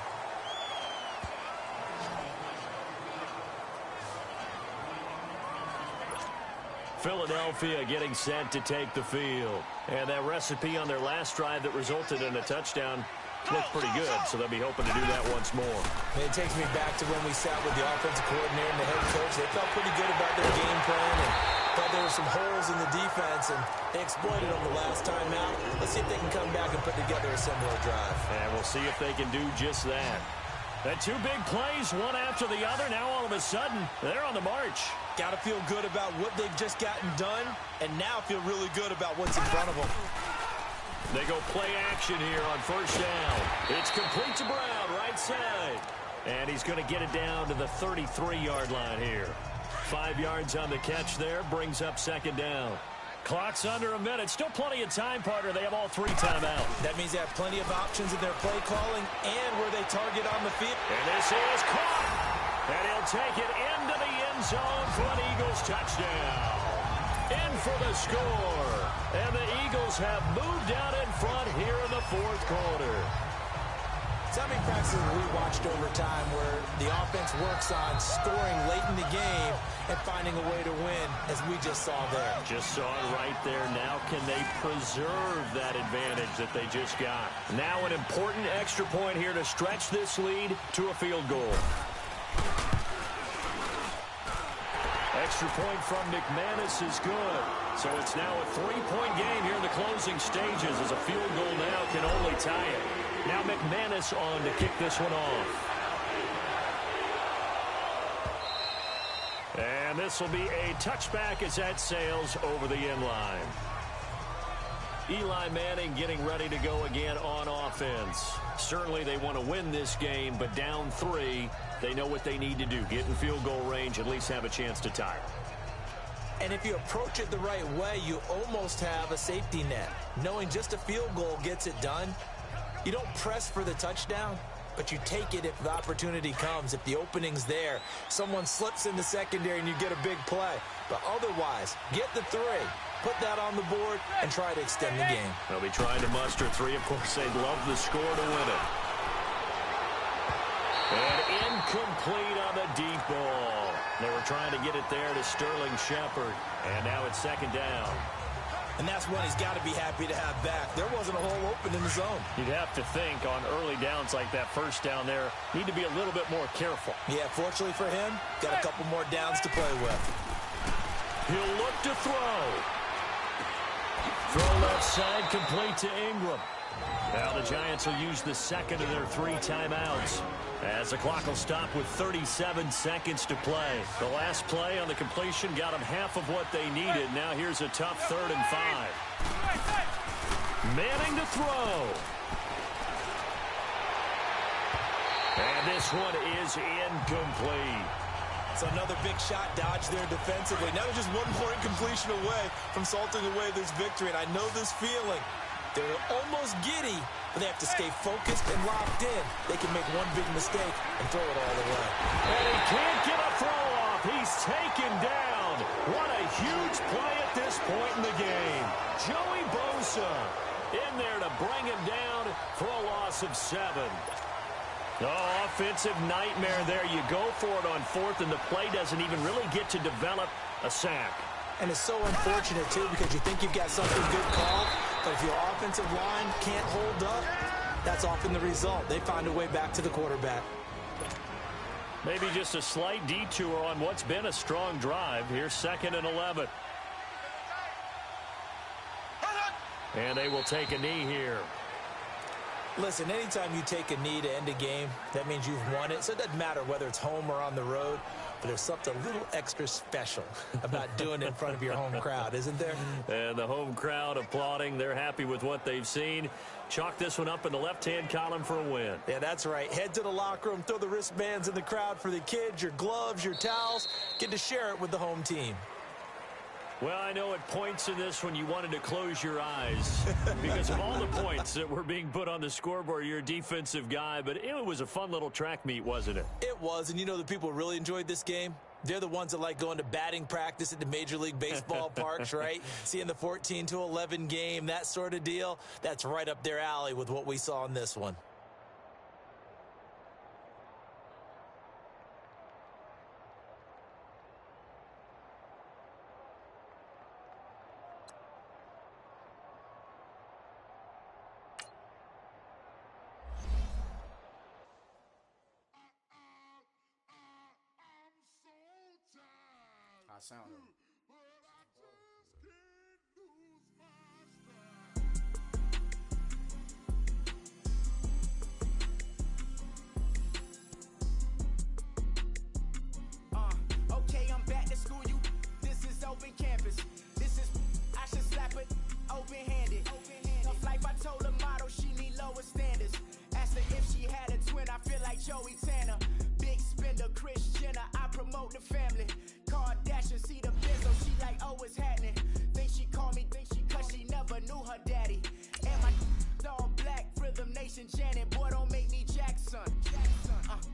Philadelphia getting set to take the field. And that recipe on their last drive that resulted in a touchdown looked pretty good, so they'll be hoping to do that once more. It takes me back to when we sat with the offensive coordinator and the head coach. They felt pretty good about their game plan and thought there were some holes in the defense, and they exploited them the last time out. Let's see if they can come back and put together a similar drive. And we'll see if they can do just that. The 2 big plays, one after the other. Now all of a sudden, they're on the march. Got to feel good about what they've just gotten done, and now feel really good about what's in front of them. They go play action here on first down. It's complete to Brown, right side. And he's going to get it down to the 33-yard line here. 5 yards on the catch there, brings up second down. Clock's under a minute. Still plenty of time, partner. They have all 3 timeouts. That means they have plenty of options in their play calling and where they target on the field. And this is caught. And he'll take it into the end zone for an Eagles touchdown. In for the score. And the Eagles have moved down in front here in the 4th quarter. So many practices we watched over time where the offense works on scoring late in the game and finding a way to win, as we just saw there. Just saw it right there. Now can they preserve that advantage that they just got? Now an important extra point here to stretch this lead to a field goal. Extra point from McManus is good. So it's now a 3-point game here in the closing stages as a field goal now can only tie it. Now McManus on to kick this one off. And this will be a touchback as that sails over the end line. Eli Manning getting ready to go again on offense. Certainly they want to win this game, but down 3, they know what they need to do. Get in field goal range, at least have a chance to tie it. And if you approach it the right way, you almost have a safety net. Knowing just a field goal gets it done. You don't press for the touchdown, but you take it if the opportunity comes. If the opening's there, someone slips in the secondary and you get a big play. But otherwise, get the 3. Put that on the board and try to extend the game. They'll be trying to muster 3. Of course, they'd love the score to win it. And incomplete on the deep ball. They were trying to get it there to Sterling Shepard. And now it's second down. And that's one he's got to be happy to have back. There wasn't a hole open in the zone. You'd have to think on early downs like that first down there, need to be a little bit more careful. Yeah, fortunately for him, got a couple more downs to play with. He'll look to throw. Throw left side, complete to Ingram. Now the Giants will use the second of their 3 timeouts as the clock will stop with 37 seconds to play. The last play on the completion got them half of what they needed. Now here's a tough 3rd and 5. Manning to throw. And this one is incomplete. So another big shot dodged there defensively. Now they're just one more incompletion away from salting away this victory. And I know this feeling. They're almost giddy, but they have to stay focused and locked in. They can make one big mistake and throw it all away. And he can't get a throw off. He's taken down. What a huge play at this point in the game. Joey Bosa in there to bring him down for a loss of 7. Oh, offensive nightmare there. You go for it on 4th, and the play doesn't even really get to develop a sack. And it's so unfortunate, too, because you think you've got something good called, but if your offensive line can't hold up, that's often the result. They find a way back to the quarterback. Maybe just a slight detour on what's been a strong drive. Here's 2nd and 11. And they will take a knee here. Listen, anytime you take a knee to end a game, that means you've won it. So it doesn't matter whether it's home or on the road, but there's something a little extra special about doing it in front of your home crowd, isn't there? And the home crowd applauding. They're happy with what they've seen. Chalk this one up in the left-hand column for a win. Yeah, that's right. Head to the locker room, throw the wristbands in the crowd for the kids, your gloves, your towels. Get to share it with the home team. Well, I know at points in this one you wanted to close your eyes because of all the points that were being put on the scoreboard. You're a defensive guy, but it was a fun little track meet, wasn't it? It was, and you know the people who really enjoyed this game? They're the ones that like going to batting practice at the Major League Baseball parks, right? Seeing the 14-11 game, that sort of deal. That's right up their alley with what we saw in this one. I sound him. Okay, I'm back to school. This is open campus. This is, I should slap it open-handed. Tough life, I told her motto, she need lower standards. Asked her if she had a twin, I feel like Joey Tanner. Big spender, Kris Jenner, I promote the family. Kardashian, see the Benzo, she like, oh, it's happening. Think she called me, cause she never knew her daddy. And my all black, Rhythm Nation, Janet, boy, don't make me Jackson.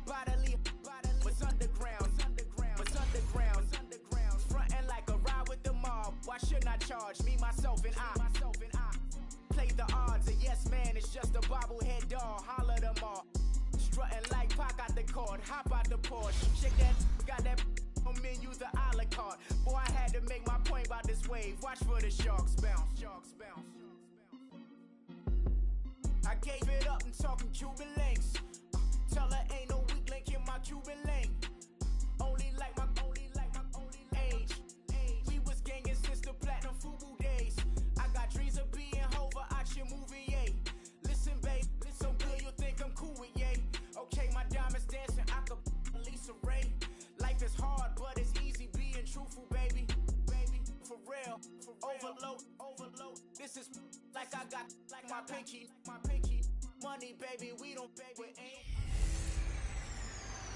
Bodily, what's underground? Frontin' like a ride with the mob. Why shouldn't I charge me, myself, and I? Play the odds, a yes man is just a bobblehead doll. Holler them all. Strutting like Pac out the court, hop out the Porsche. Shake that, got that on menu, the a la carte. Boy, I had to make my point about this wave. Watch for the sharks bounce. I gave it up and talking Cuban links. Tell her ain't no weak link in my Cuban link. Only like my age. We was gangin' since the platinum FUBU days. I got dreams of being Hova out your movie, yay. Listen, babe, listen good, you think I'm cool with yay. Okay, my diamonds dancing, I could Lisa Ray. Life is hard, but it's easy being truthful, baby. For real, overload. This is like I got like my pinky. Money, baby, we don't pay with ain't.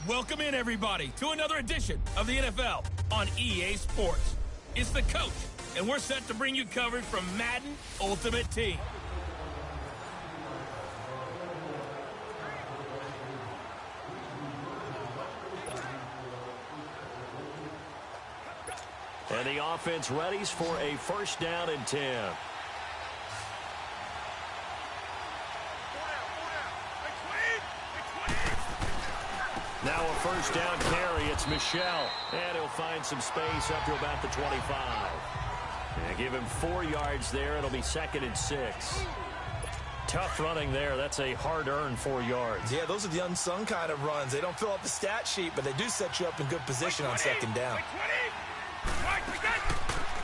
Welcome in, everybody, to another edition of the NFL on EA Sports. It's the coach, and we're set to bring you coverage from Madden Ultimate Team. And the offense readies for a first down and 10. Now a first down carry. It's Michelle. And he'll find some space up to about the 25. And give him 4 yards there. It'll be 2nd and 6. Tough running there. That's a hard-earned 4 yards. Yeah, those are the unsung kind of runs. They don't fill out the stat sheet, but they do set you up in good position on 2nd down.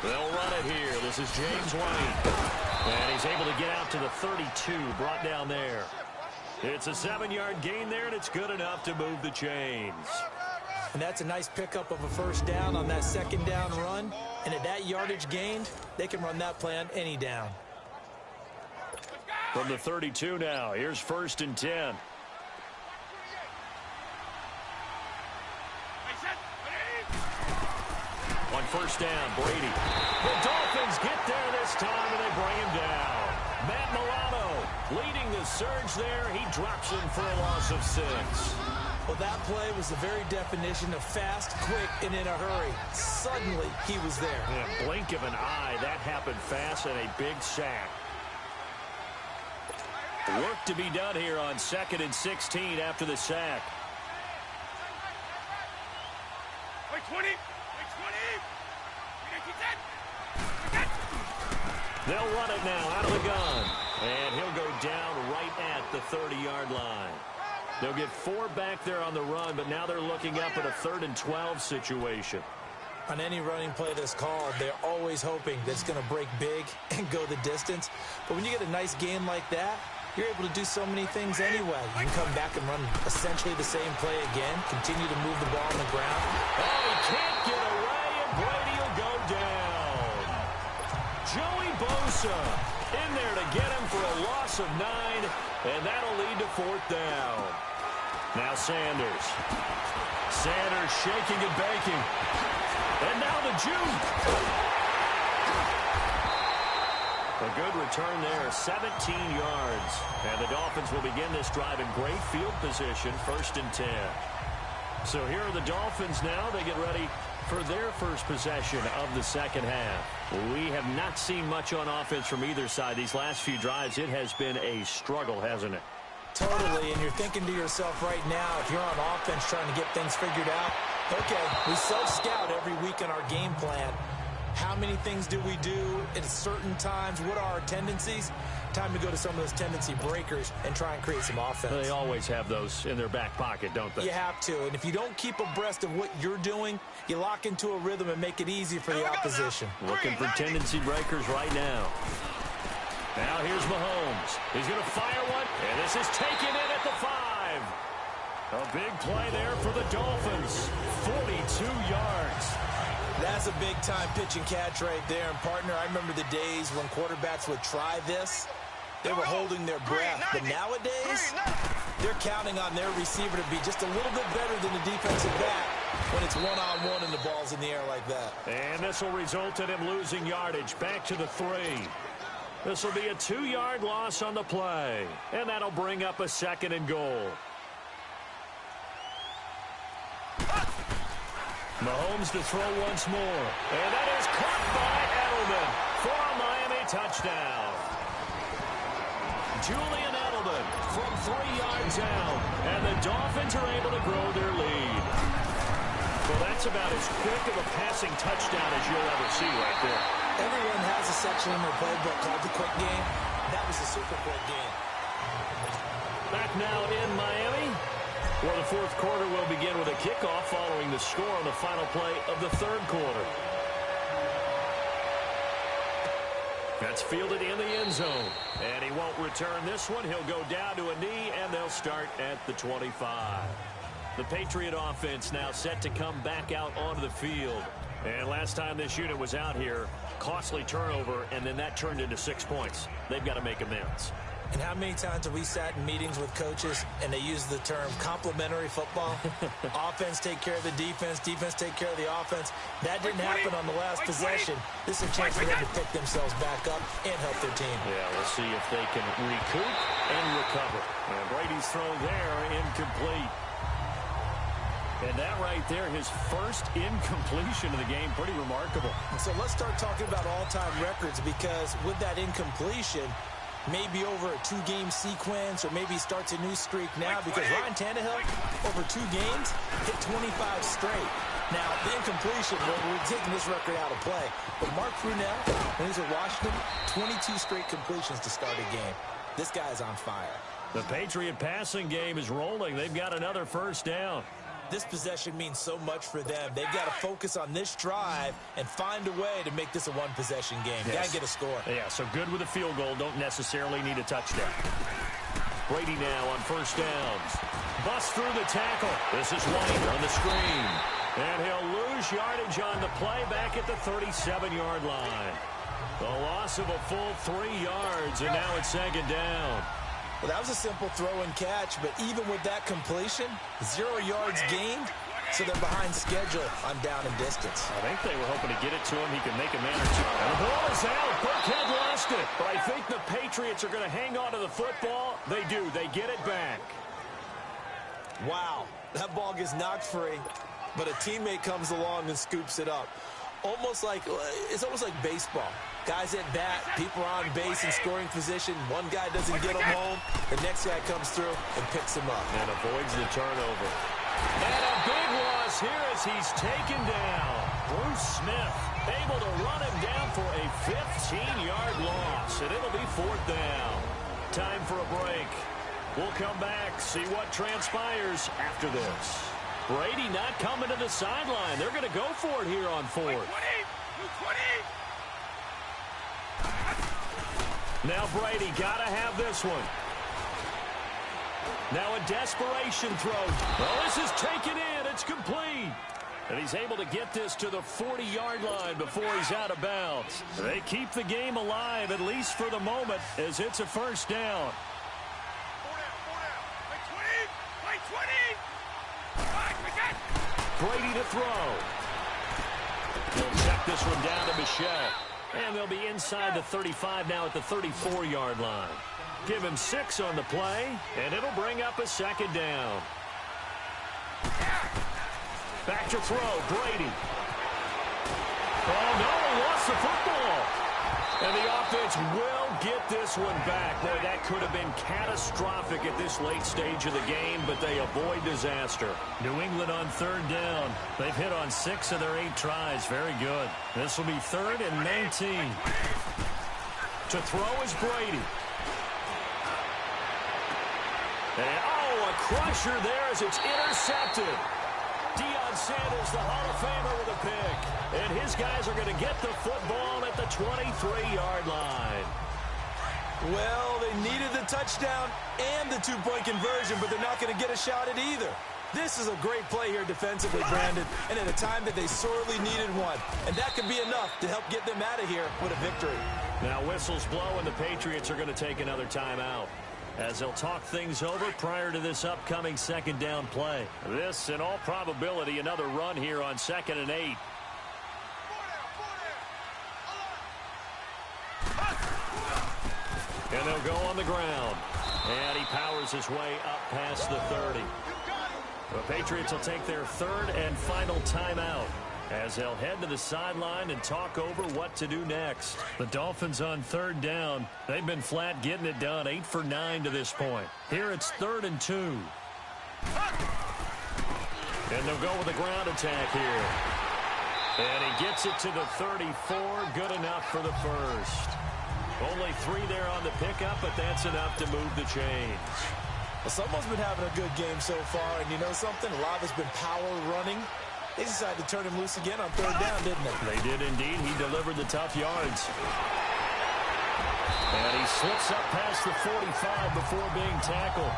They'll run it here. This is James White. And he's able to get out to the 32, brought down there. It's a 7-yard gain there, and it's good enough to move the chains. And that's a nice pickup of a first down on that 2nd down run. And at that yardage gained, they can run that play on any down. From the 32 now, here's 1st and 10. On first down, Brady. The Dolphins get there this time, and they bring him down. Matt Milano leading the surge there. He drops him for a loss of 6. Well, that play was the very definition of fast, quick, and in a hurry. Suddenly, he was there. In a blink of an eye, that happened fast, and a big sack. Work to be done here on 2nd and 16 after the sack. Wait, 20. They'll run it now out of the gun. And he'll go down right at the 30-yard line. They'll get 4 back there on the run, but now they're looking up at a 3rd and 12 situation. On any running play that's called, they're always hoping that it's going to break big and go the distance. But when you get a nice game like that, you're able to do so many things anyway. You can come back and run essentially the same play again, continue to move the ball on the ground. Oh, he can't get away, and Brady will go down. Joey Bosa in there to get him for a loss of 9, and that'll lead to 4th down. Now Sanders. Sanders shaking and baking. And now the juke. A good return there, 17 yards. And the Dolphins will begin this drive in great field position, 1st and 10. So here are the Dolphins now. They get ready for their first possession of the second half. We have not seen much on offense from either side these last few drives. It has been a struggle, hasn't it? Totally, and you're thinking to yourself right now, if you're on offense trying to get things figured out, okay, we self-scout every week in our game plan. How many things do we do at certain times? What are our tendencies? Time to go to some of those tendency breakers and try and create some offense. They always have those in their back pocket, don't they? You have to, and if you don't keep abreast of what you're doing, you lock into a rhythm and make it easy for the opposition. Looking for tendency breakers right now. Now here's Mahomes. He's going to fire one, and this is taken in at the 5. A big play there for the Dolphins. 42 yards. That's a big-time pitch and catch right there. And, partner, I remember the days when quarterbacks would try this. They were holding their breath. But nowadays, they're counting on their receiver to be just a little bit better than the defensive back when it's one-on-one and the ball's in the air like that. And this will result in him losing yardage. Back to the 3. This will be a 2-yard loss on the play. And that'll bring up a 2nd and goal. Mahomes to throw once more. And that is caught by Edelman for a Miami touchdown. Julian Edelman from 3 yards out. And the Dolphins are able to grow their lead. Well, that's about as quick of a passing touchdown as you'll ever see right there. Everyone has a section in their playbook called the quick game. That was a super quick game. Back now in Miami, where the 4th quarter will begin with a kickoff following the score on the final play of the 3rd quarter. That's fielded in the end zone. And he won't return this one. He'll go down to a knee, and they'll start at the 25. The Patriot offense now set to come back out onto the field. And last time this unit was out here, costly turnover, and then that turned into 6 points. They've got to make amends. And how many times have we sat in meetings with coaches and they use the term complementary football? Offense take care of the defense, defense take care of the offense. That didn't happen on the last possession. This is a chance for them to pick themselves back up and help their team. Yeah, we'll see if they can recoup and recover. And Brady's throw there, incomplete. And that right there, his first incompletion of the game, pretty remarkable. So let's start talking about all-time records, because with that incompletion, maybe over a 2-game sequence, or maybe he starts a new streak now, because Ryan Tannehill, over 2 games, hit 25 straight. Now, the incompletion, we're taking this record out of play. But Mark Brunell, when he was at Washington, 22 straight completions to start a game. This guy's on fire. The Patriot passing game is rolling. They've got another first down. This possession means so much for them. They've got to focus on this drive and find a way to make this a one-possession game. Yes. Got to get a score. Yeah, so good with a field goal. Don't necessarily need a touchdown. Brady now on first downs. Busts through the tackle. This is White on the screen. And he'll lose yardage on the play back at the 37-yard line. The loss of a full 3 yards, and now it's 2nd down. Well, that was a simple throw and catch, but even with that completion, 0 yards gained, so they're behind schedule on down and distance. I think they were hoping to get it to him. He can make a man or two. And the ball is out. Burkhead lost it. But I think the Patriots are going to hang on to the football. They do. They get it back. Wow. That ball gets knocked free, but a teammate comes along and scoops it up. It's almost like baseball. Guys at bat, people are on base in scoring position. One guy doesn't get him home. The next guy comes through and picks him up. And avoids the turnover. And a big loss here as he's taken down. Bruce Smith able to run him down for a 15-yard loss. And it'll be 4th down. Time for a break. We'll come back, see what transpires after this. Brady not coming to the sideline. They're going to go for it here on 4th. Now Brady got to have this one. Now a desperation throw. Oh, this is taken in. It's complete. And he's able to get this to the 40-yard line before he's out of bounds. They keep the game alive, at least for the moment, as it's a first down. Brady to throw. He'll check this one down to Michelle. And they'll be inside the 35 now at the 34-yard line. Give him 6 on the play, and it'll bring up a second down. Back to throw, Brady. Oh, no, he lost the football. And the offense will get this one back. Boy, that could have been catastrophic at this late stage of the game, but they avoid disaster. New England on 3rd down. They've hit on 6 of their 8 tries. Very good. This will be 3rd and 19. To throw is Brady. And, oh, a crusher there as it's intercepted. Deion Sanders, the Hall of Famer, with a pick. And his guys are going to get the football at the 23-yard line. Well, they needed the touchdown and the 2-point conversion, but they're not going to get a shot at either. This is a great play here defensively, Brandon, and at a time that they sorely needed one. And that could be enough to help get them out of here with a victory. Now whistles blow, and the Patriots are going to take another timeout, as they'll talk things over prior to this upcoming 2nd down play. This, in all probability, another run here on 2nd and 8. And they'll go on the ground. And he powers his way up past the 30. The Patriots will take their 3rd and final timeout, as they'll head to the sideline and talk over what to do next. The Dolphins on 3rd down. They've been flat getting it done, 8 for 9 to this point. Here it's 3rd and 2. And they'll go with a ground attack here. And he gets it to the 34. Good enough for the first. Only 3 there on the pickup, but that's enough to move the chains. Well, someone's been having a good game so far, and you know something? A lot has been power running. They decided to turn him loose again on 3rd down, didn't they? They did indeed. He delivered the tough yards. And he slips up past the 45 before being tackled.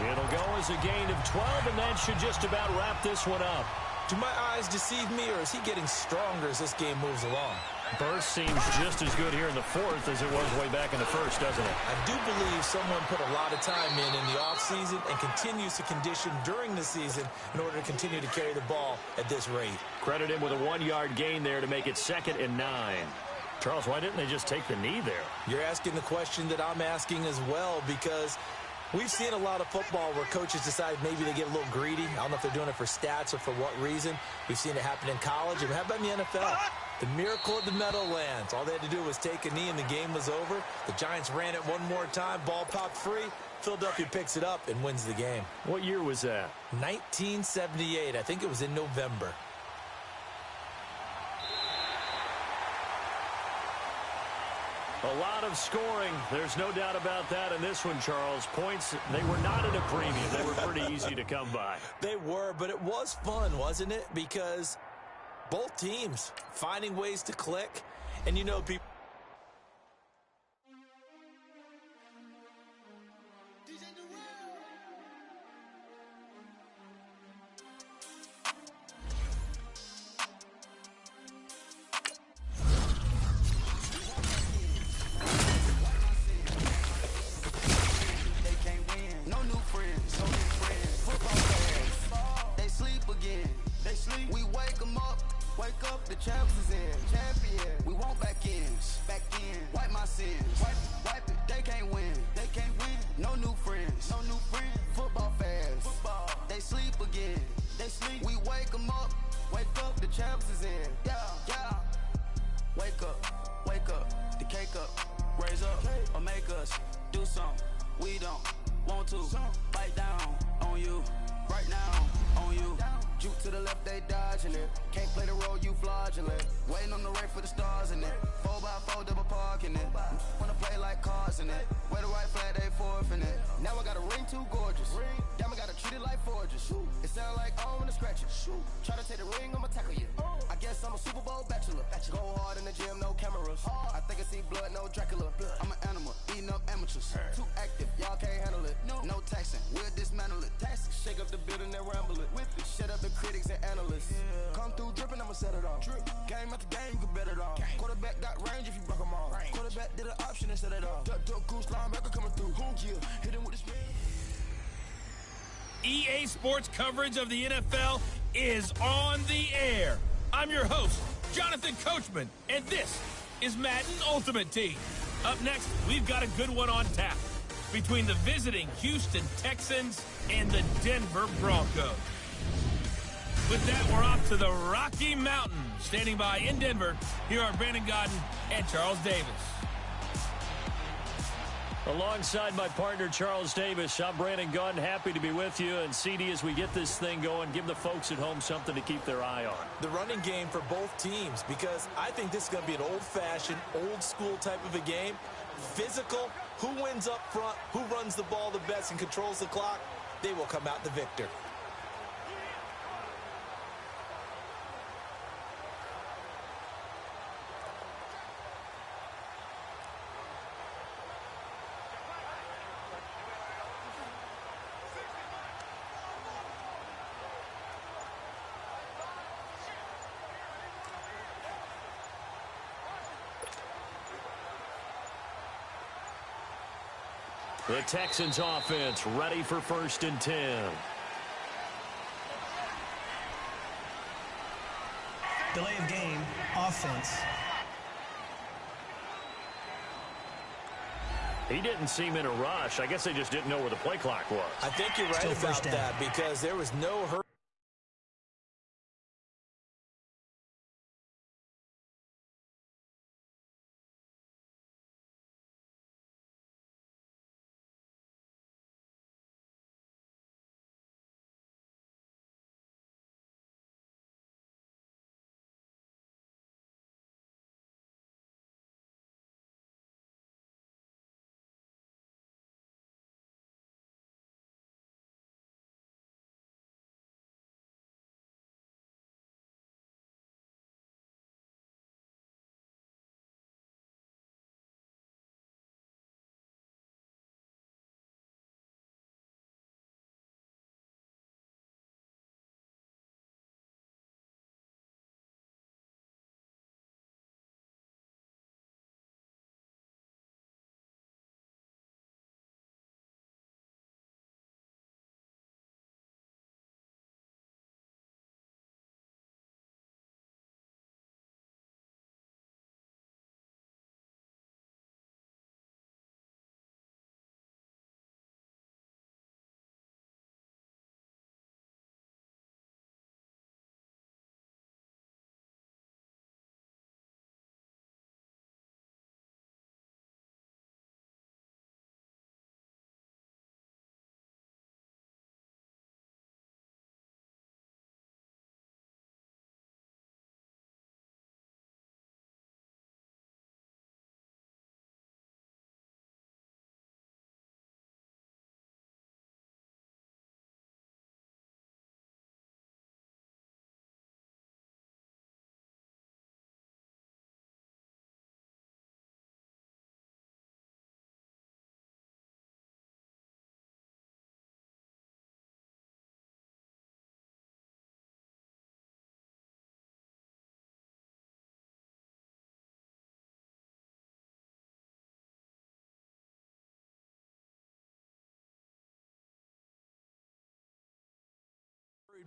It'll go as a gain of 12, and that should just about wrap this one up. Do my eyes deceive me, or is he getting stronger as this game moves along? Burst seems just as good here in the 4th as it was way back in the 1st, doesn't it? I do believe someone put a lot of time in the offseason and continues to condition during the season in order to continue to carry the ball at this rate. Credit him with a 1-yard gain there to make it 2nd and 9. Charles, why didn't they just take the knee there? You're asking the question that I'm asking as well, because we've seen a lot of football where coaches decide maybe they get a little greedy. I don't know if they're doing it for stats or for what reason. We've seen it happen in college, and how about in the NFL? The miracle of the Meadowlands. All they had to do was take a knee and the game was over. The Giants ran it one more time. Ball popped free. Philadelphia picks it up and wins the game. What year was that? 1978. I think it was in November. A lot of scoring. There's no doubt about that in this one, Charles. Points, they were not at a premium. They were pretty easy to come by. They were, but it was fun, wasn't it? Because both teams finding ways to click. And you know, people. EA Sports coverage of the NFL is on the air. I'm your host, Jonathan Coachman, and this is Madden Ultimate Team. Up next, we've got a good one on tap between the visiting Houston Texans and the Denver Broncos. With that, we're off to the Rocky Mountains. Standing by in Denver, here are Brandon Godden and Charles Davis. Alongside my partner, Charles Davis, I'm Brandon Gunn. Happy to be with you. And, CD, as we get this thing going, give the folks at home something to keep their eye on. The running game for both teams, because I think this is going to be an old-fashioned, old-school type of a game. Physical, who wins up front, who runs the ball the best and controls the clock, they will come out the victor. The Texans offense ready for 1st and 10. Delay of game, offense. He didn't seem in a rush. I guess they just didn't know where the play clock was. I think you're right about that because there was no hurry.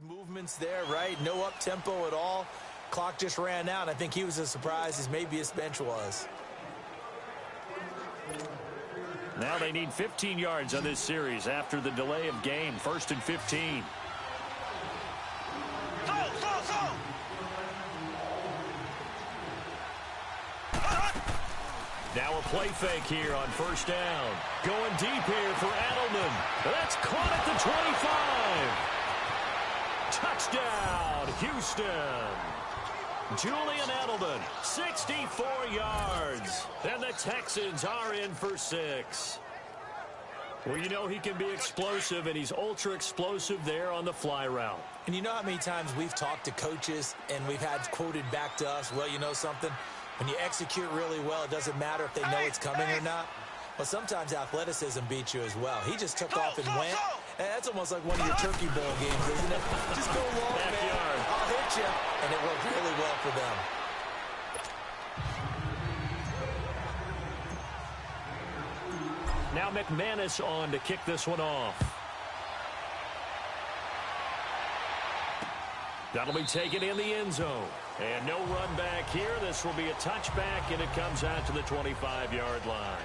Movements there, right? No up-tempo at all. Clock just ran out. I think he was as surprised as maybe his bench was. Now they need 15 yards on this series after the delay of game. 1st and 15. Now a play fake here on 1st down. Going deep here for Edelman. That's caught at the 25. Touchdown, Houston. Julian Edelman, 64 yards. And the Texans are in for 6. Well, you know he can be explosive, and he's ultra-explosive there on the fly route. And you know how many times we've talked to coaches, and we've had quoted back to us, well, you know something? When you execute really well, it doesn't matter if they know it's coming or not. But sometimes athleticism beats you as well. He just took off and went. And that's almost like one of your Turkey Bowl games, isn't it? Just go long, man. I'll hit you. And it worked really well for them. Now McManus on to kick this one off. That'll be taken in the end zone. And no run back here. This will be a touchback, and it comes out to the 25-yard line.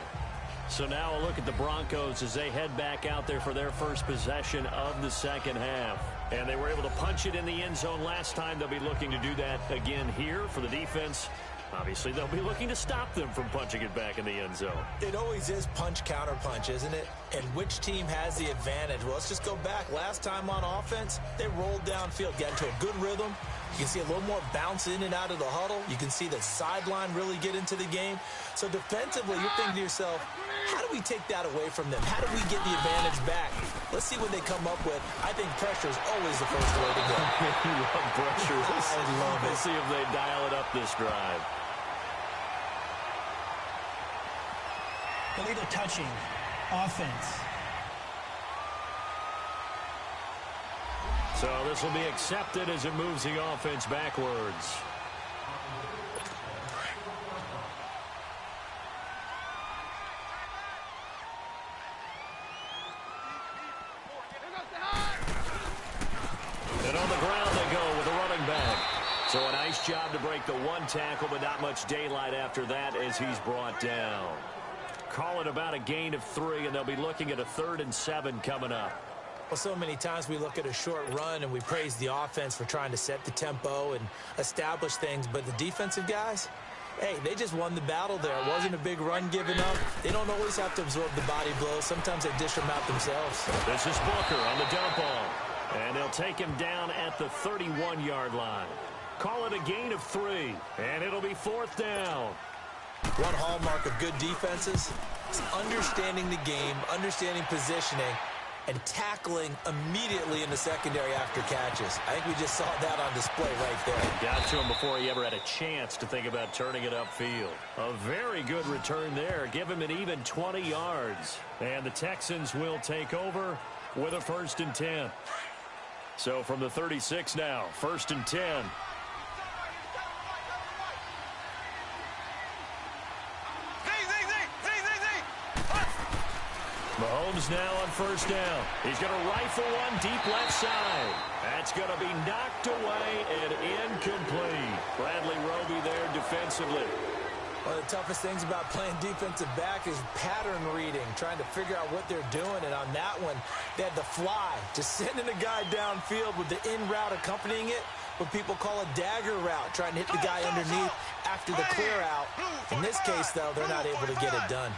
So now a look at the Broncos as they head back out there for their first possession of the second half. And they were able to punch it in the end zone last time. They'll be looking to do that again here for the defense. Obviously, they'll be looking to stop them from punching it back in the end zone. It always is punch, counter punch, isn't it? And which team has the advantage? Well, let's just go back. Last time on offense, they rolled downfield, got into a good rhythm. You can see a little more bounce in and out of the huddle. You can see the sideline really get into the game. So defensively, you're thinking to yourself, how do we take that away from them? How do we get the advantage back? Let's see what they come up with. I think pressure is always the first way to go. You love pressure. I love it. Let's see if they dial it up this drive. Illegal touching. Offense. So this will be accepted as it moves the offense backwards. And on the ground they go with a running back. So a nice job to break the one tackle, but not much daylight after that as he's brought down. Call it about a gain of 3, and they'll be looking at a 3rd and 7 coming up. Well, so many times we look at a short run and we praise the offense for trying to set the tempo and establish things, but the defensive guys, hey, they just won the battle there. It wasn't a big run given up. They don't always have to absorb the body blows. Sometimes they dish them out themselves. This is Booker on the dump off, and they'll take him down at the 31-yard line. Call it a gain of 3, and it'll be 4th down. One hallmark of good defenses is understanding the game, understanding positioning, and tackling immediately in the secondary after catches. I think we just saw that on display right there. Got to him before he ever had a chance to think about turning it upfield. A very good return there. Give him an even 20 yards. And the Texans will take over with a 1st and 10. So from the 36 now, 1st and 10. Mahomes now on 1st down. He's going to rifle one deep left side. That's going to be knocked away and incomplete. Bradley Roby there defensively. One of the toughest things about playing defensive back is pattern reading, trying to figure out what they're doing. And on that one, they had the fly, just sending a guy downfield with the in route accompanying it, what people call a dagger route, trying to hit the guy underneath after the clear out. In this case, though, they're not able to get it done.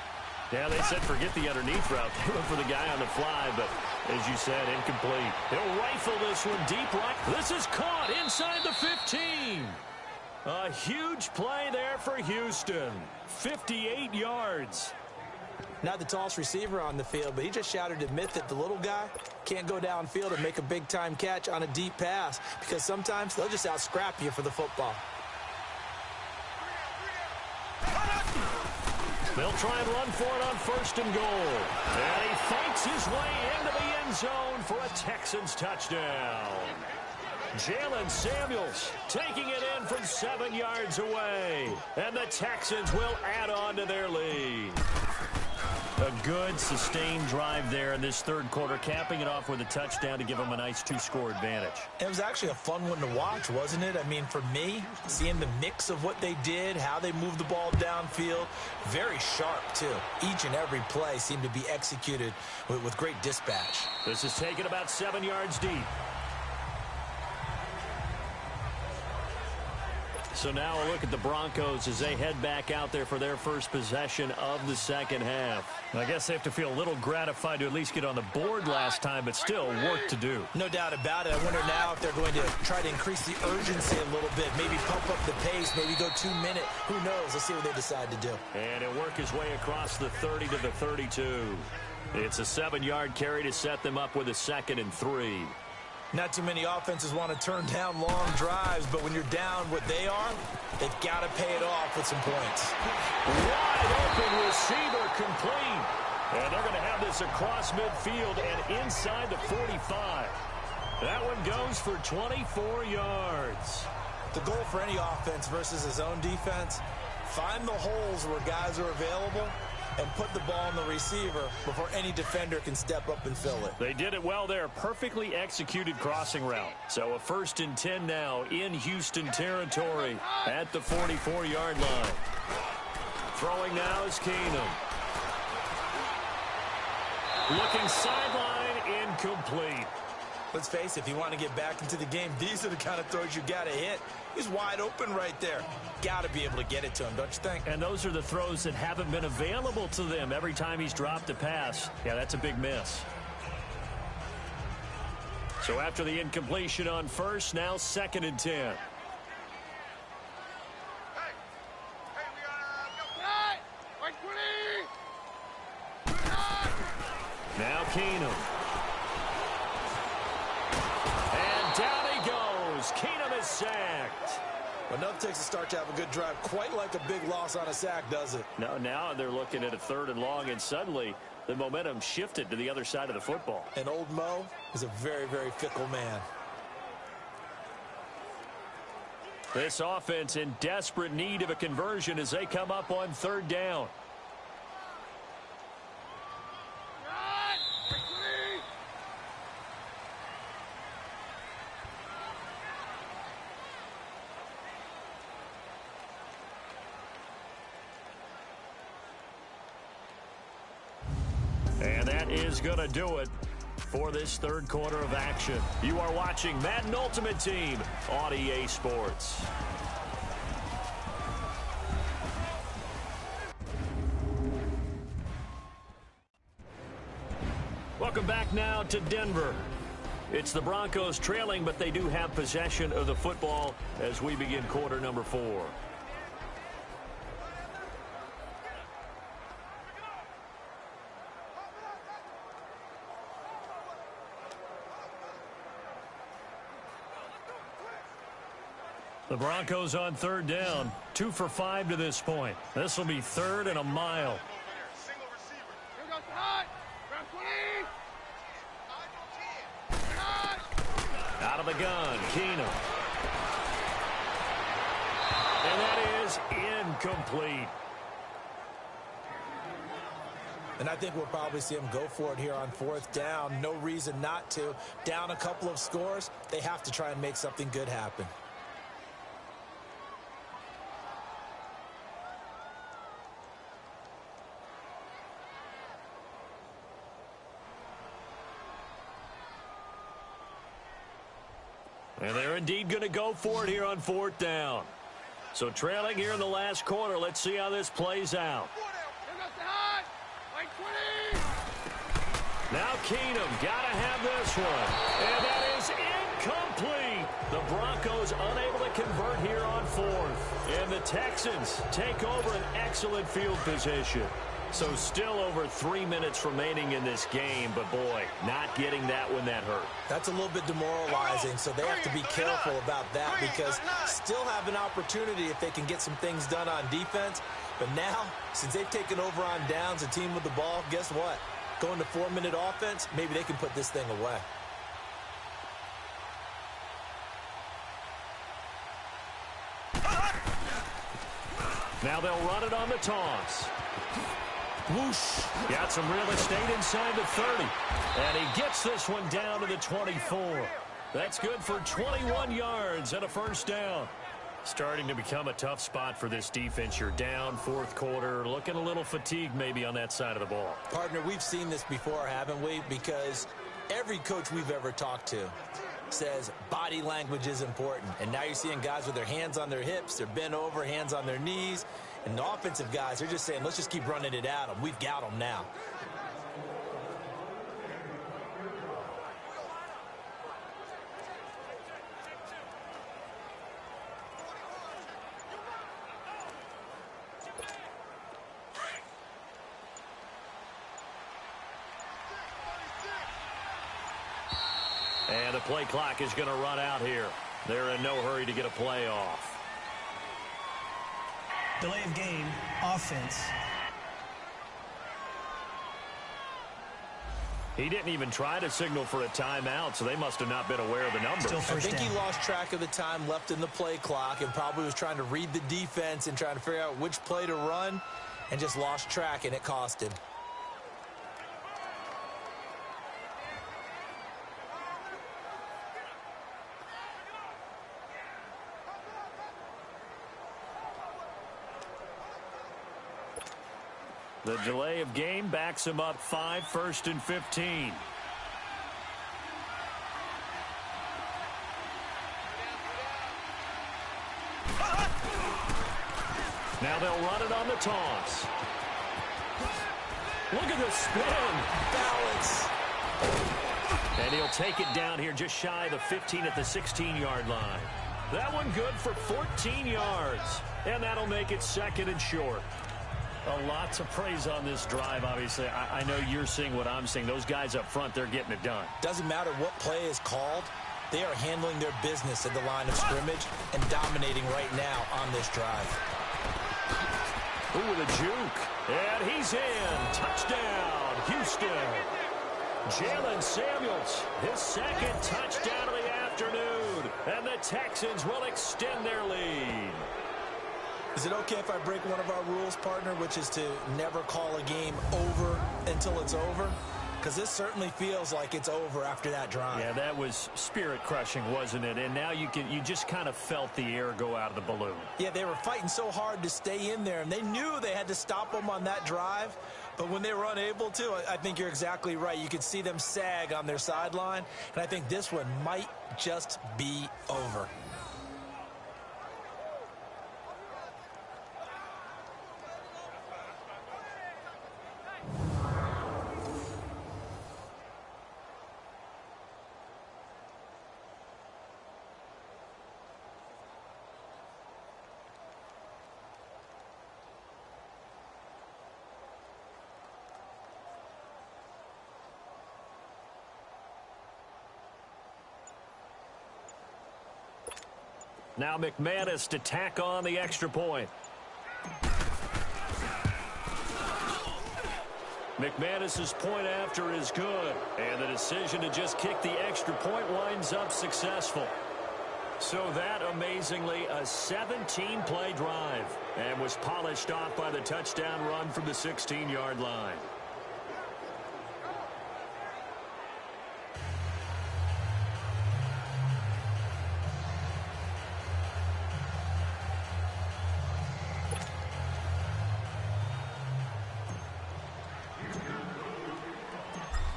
Yeah, they said forget the underneath route. They went for the guy on the fly, but as you said, incomplete. He'll rifle this one deep right. This is caught inside the 15. A huge play there for Houston. 58 yards. Not the tallest receiver on the field, but he just shouted to admit that the little guy can't go downfield and make a big-time catch on a deep pass because sometimes they'll just out-scrap you for the football. They'll try and run for it on 1st and goal. And he fights his way into the end zone for a Texans touchdown. Jalen Samuels taking it in from 7 yards away. And the Texans will add on to their lead. A good, sustained drive there in this 3rd quarter, capping it off with a touchdown to give them a nice 2-score advantage. It was actually a fun one to watch, wasn't it? I mean, for me, seeing the mix of what they did, how they moved the ball downfield, very sharp, too. Each and every play seemed to be executed with great dispatch. This is taken about 7 yards deep. So now a look at the Broncos as they head back out there for their first possession of the second half. I guess they have to feel a little gratified to at least get on the board last time, but still work to do. No doubt about it. I wonder now if they're going to try to increase the urgency a little bit, maybe pump up the pace, maybe go 2-minute. Who knows? Let's see what they decide to do. And he'll work his way across the 30 to the 32. It's a 7-yard carry to set them up with a 2nd and 3. Not too many offenses want to turn down long drives, but when you're down what they are, they've got to pay it off with some points. Wide open receiver complete. And they're going to have this across midfield and inside the 45. That one goes for 24 yards. The goal for any offense versus his own defense, find the holes where guys are available and put the ball on the receiver before any defender can step up and fill it. They did it well there. Perfectly executed crossing route. So a 1st and 10 now in Houston territory at the 44-yard line. Throwing now is Keenum. Looking sideline, incomplete. Let's face it, if you want to get back into the game, these are the kind of throws you got to hit. He's wide open right there. Got to be able to get it to him, don't you think? And those are the throws that haven't been available to them every time he's dropped a pass. Yeah, that's a big miss. So after the incompletion on 1st, now 2nd and 10. Now Keenum. And down he goes. Keenum is sacked. Enough takes a start to have a good drive. Quite like a big loss on a sack, does it? No, now they're looking at a 3rd and long, and suddenly the momentum shifted to the other side of the football. And old Mo is a very, very fickle man. This offense in desperate need of a conversion as they come up on 3rd down. And that is going to do it for this 3rd quarter of action. You are watching Madden Ultimate Team on EA Sports. Welcome back now to Denver. It's the Broncos trailing, but they do have possession of the football as we begin quarter number 4. The Broncos on 3rd down, 2 for 5 to this point. This will be 3rd and a mile. Out of the gun, Keenum. And that is incomplete. And I think we'll probably see him go for it here on 4th down. No reason not to. Down a couple of scores, they have to try and make something good happen. And they're indeed going to go for it here on 4th down. So trailing here in the last quarter. Let's see how this plays out. Now Keenum got to have this one. And that is incomplete. The Broncos unable to convert here on 4th. And the Texans take over an excellent field position. So still over 3 minutes remaining in this game, but boy, not getting that when that hurt. That's a little bit demoralizing, so they have to be careful about that because still have an opportunity if they can get some things done on defense. But now, since they've taken over on downs, a team with the ball, guess what? Going to 4-minute offense, maybe they can put this thing away. Now they'll run it on the toss. Whoosh. Got some real estate inside the 30. And he gets this one down to the 24. That's good for 21 yards and a 1st down. Starting to become a tough spot for this defense. You're down 4th quarter, looking a little fatigued maybe on that side of the ball. Partner, we've seen this before, haven't we? Because every coach we've ever talked to says body language is important. And now you're seeing guys with their hands on their hips, they're bent over, hands on their knees. And the offensive guys, they're just saying, let's just keep running it at them. We've got them now. And the play clock is going to run out here. They're in no hurry to get a play off. Delay of game, offense. He didn't even try to signal for a timeout, so they must have not been aware of the number. I think he lost track of the time left in the play clock and probably was trying to read the defense and trying to figure out which play to run. and just lost track, and it cost him. The delay of game backs him up 5, 1st and 15. Now they'll run it on the toss. Look at the spin. Balance. And he'll take it down here just shy of the 15 at the 16-yard line. That one good for 14 yards. And that'll make it 2nd and short. A lot to praise on this drive, obviously. I know you're seeing what I'm seeing. Those guys up front, they're getting it done. Doesn't matter what play is called. They are handling their business at the line of scrimmage and dominating right now on this drive. Ooh, with a juke. And he's in. Touchdown, Houston. Jalen Samuels, his 2nd touchdown of the afternoon. And the Texans will extend their lead. Is it okay if I break one of our rules, partner, which is to never call a game over until it's over? Because this certainly feels like it's over after that drive. Yeah, that was spirit-crushing, wasn't it? And now you just kind of felt the air go out of the balloon. Yeah, they were fighting so hard to stay in there, and they knew they had to stop them on that drive. But when they were unable to, I think you're exactly right. You could see them sag on their sideline, and I think this one might just be over. Now McManus to tack on the extra point. McManus's point after is good. And the decision to just kick the extra point winds up successful. So that, amazingly, a 17-play drive. And was polished off by the touchdown run from the 16-yard line.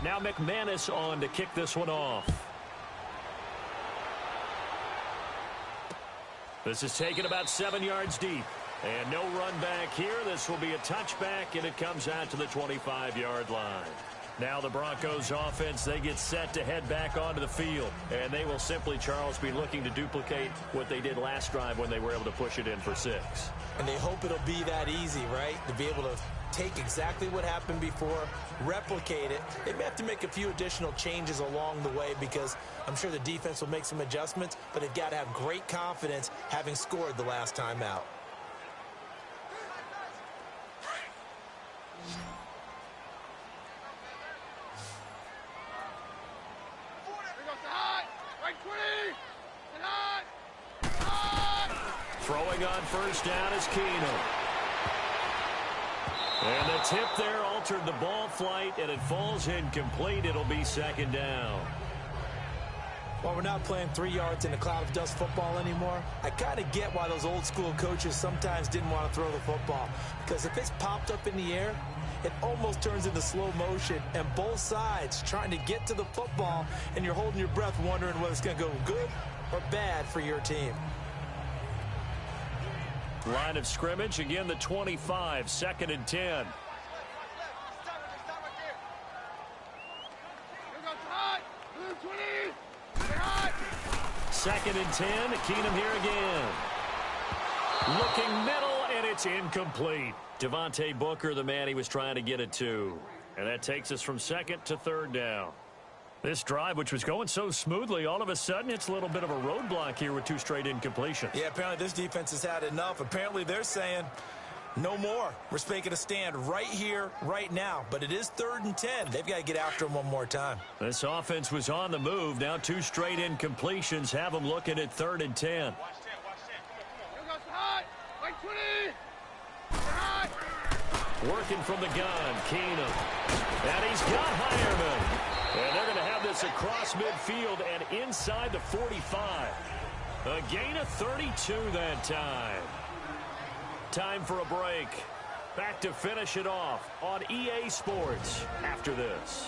Now McManus on to kick this one off. This is taken about 7 yards deep. And no run back here. This will be a touchback, and it comes out to the 25-yard line. Now the Broncos offense, they get set to head back onto the field. And they will simply, Charles, be looking to duplicate what they did last drive when they were able to push it in for 6. And they hope it'll be that easy, right? To be able to take exactly what happened before, replicate it. They may have to make a few additional changes along the way because I'm sure the defense will make some adjustments, but they've got to have great confidence having scored the last time out. Throwing on first down is Keenum. And the tip there altered the ball flight, and it falls incomplete. It'll be 2nd down. While we're not playing 3 yards in a cloud of dust football anymore, I kind of get why those old school coaches sometimes didn't want to throw the football. Because if it's popped up in the air, it almost turns into slow motion, and both sides trying to get to the football, and you're holding your breath wondering whether it's going to go good or bad for your team. Line of scrimmage, again the 25, 2nd and 10. Second and 10, Keenum here again. Looking middle, and it's incomplete. Devontae Booker, the man he was trying to get it to. And that takes us from 2nd to 3rd down. This drive, which was going so smoothly, all of a sudden it's a little bit of a roadblock here with 2 straight incompletions. Yeah, apparently this defense has had enough. Apparently they're saying no more. We're making a stand right here, right now. But it is 3rd and 10. They've got to get after them one more time. This offense was on the move. Now 2 straight incompletions have them looking at 3rd and 10. Watch 10, watch 10. Come on, come on. Here goes high. Like 20. High. Working from the gun, Keenum. And he's got Hireman. And they're going to have this across midfield and inside the 45. A gain of 32 that time. Time for a break. Back to finish it off on EA Sports after this.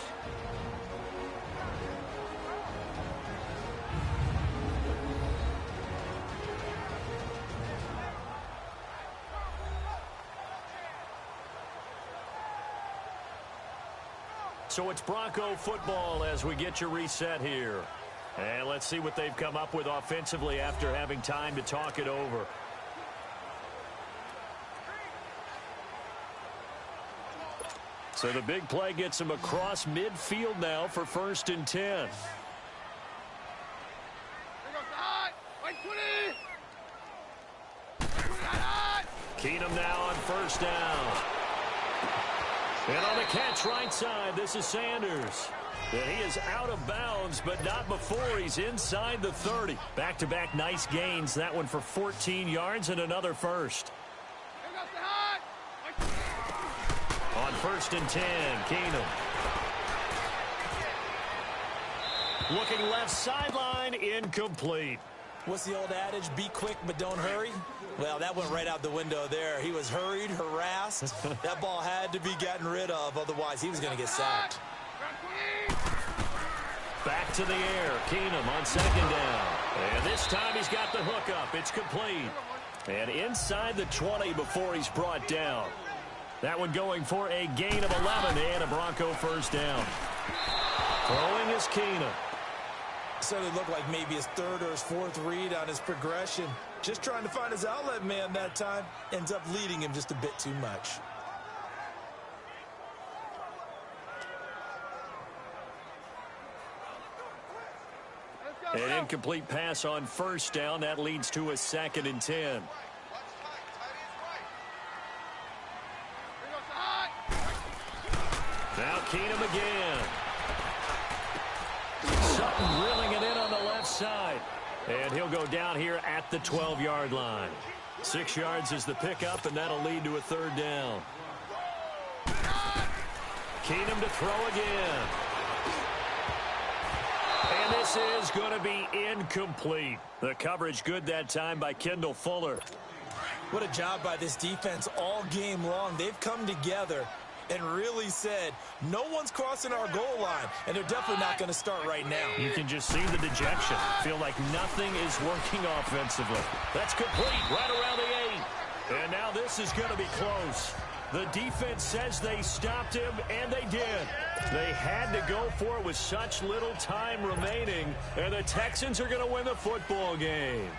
So it's Bronco football as we get you reset here. And let's see what they've come up with offensively after having time to talk it over. So the big play gets him across midfield now for 1st and 10. Keenum now on 1st down. And on the catch right side, this is Sanders. And he is out of bounds, but not before he's inside the 30. Back-to-back nice gains. That one for 14 yards and another first. On 1st and 10, Keenum. Looking left sideline, incomplete. What's the old adage? Be quick, but don't hurry. Well, that went right out the window there. He was hurried, harassed. That ball had to be gotten rid of, otherwise he was going to get sacked. Back to the air. Keenum on 2nd down. And this time he's got the hook up. It's complete. And inside the 20 before he's brought down. That one going for a gain of 11 and a Bronco 1st down. Throwing is Keenum. So it looked like maybe his 3rd or his 4th read on his progression. Just trying to find his outlet man that time. Ends up leading him just a bit too much. An incomplete pass on 1st down. That leads to a 2nd and 10. Now Keenum again. Sutton drilling it in on the left side. And he'll go down here at the 12-yard line. 6 yards is the pickup, and that'll lead to a 3rd down. Keenum to throw again. And this is going to be incomplete. The coverage good that time by Kendall Fuller. What a job by this defense all game long. They've come together and really said, no one's crossing our goal line, and they're definitely not going to start right now. You can just see the dejection. Feel like nothing is working offensively. That's complete right around the 8. And now this is going to be close. The defense says they stopped him, and they did. They had to go for it with such little time remaining, and the Texans are going to win the football game.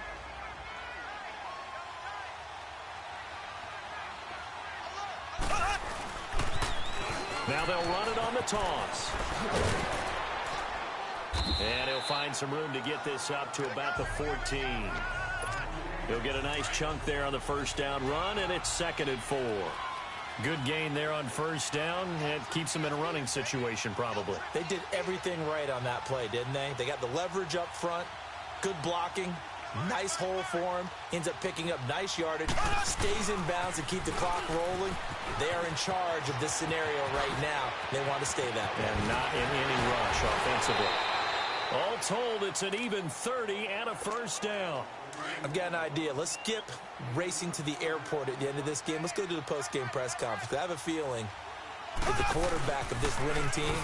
Now they'll run it on the toss. And he'll find some room to get this up to about the 14. He'll get a nice chunk there on the 1st down run, and it's 2nd and 4. Good gain there on 1st down. It keeps them in a running situation probably. They did everything right on that play, didn't they? They got the leverage up front, good blocking, nice hole for him, ends up picking up nice yardage, stays in bounds to keep the clock rolling. They are in charge of this scenario right now. They want to stay that way. And not in any rush offensively. All told, it's an even 30 and a 1st down. I've got an idea. Let's skip racing to the airport at the end of this game. Let's go to the post-game press conference. I have a feeling that the quarterback of this winning team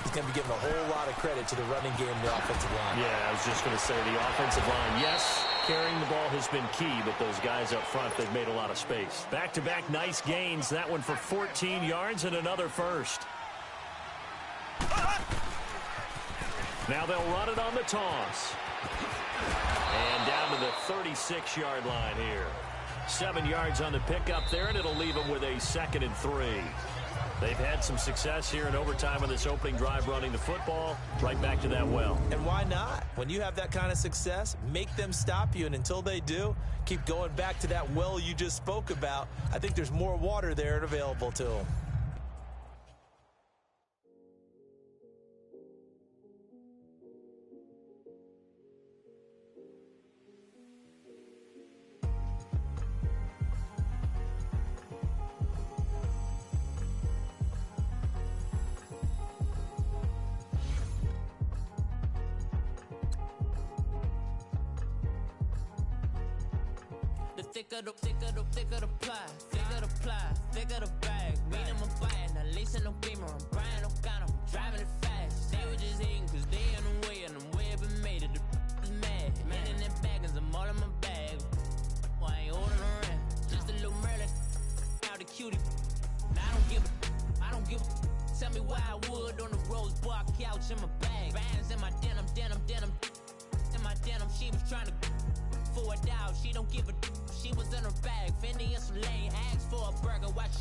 is going to be given a whole lot of credit to the running game and the offensive line. Yeah, I was just going to say the offensive line, yes, carrying the ball has been key, but those guys up front, they've made a lot of space. Back-to-back nice gains. That one for 14 yards and another 1st. Now they'll run it on the toss. And down to the 36-yard line here. 7 yards on the pickup there, and it'll leave them with a 2nd and 3. They've had some success here in overtime on this opening drive running the football. Right back to that well. And why not? When you have that kind of success, make them stop you, and until they do, keep going back to that well you just spoke about. I think there's more water there and available to them. thicker the pie, thicker the bag. Meet them a buying, at least in no beamer. I'm Brian O'Connor, I'm driving it fast. They were just hating cause they in the way, and the way I've been made it. The is mad. Man in them baggins, I'm all in my bag. I ain't holding around, just a little Merlin. Out the cutie. I don't give a. Tell me why I would on the rose bar couch in my bag. Bands in my denim. In my denim, she was trying to for it out. She don't give a. She was in her bag. Fendi and some lane. Asked for a burger. Watch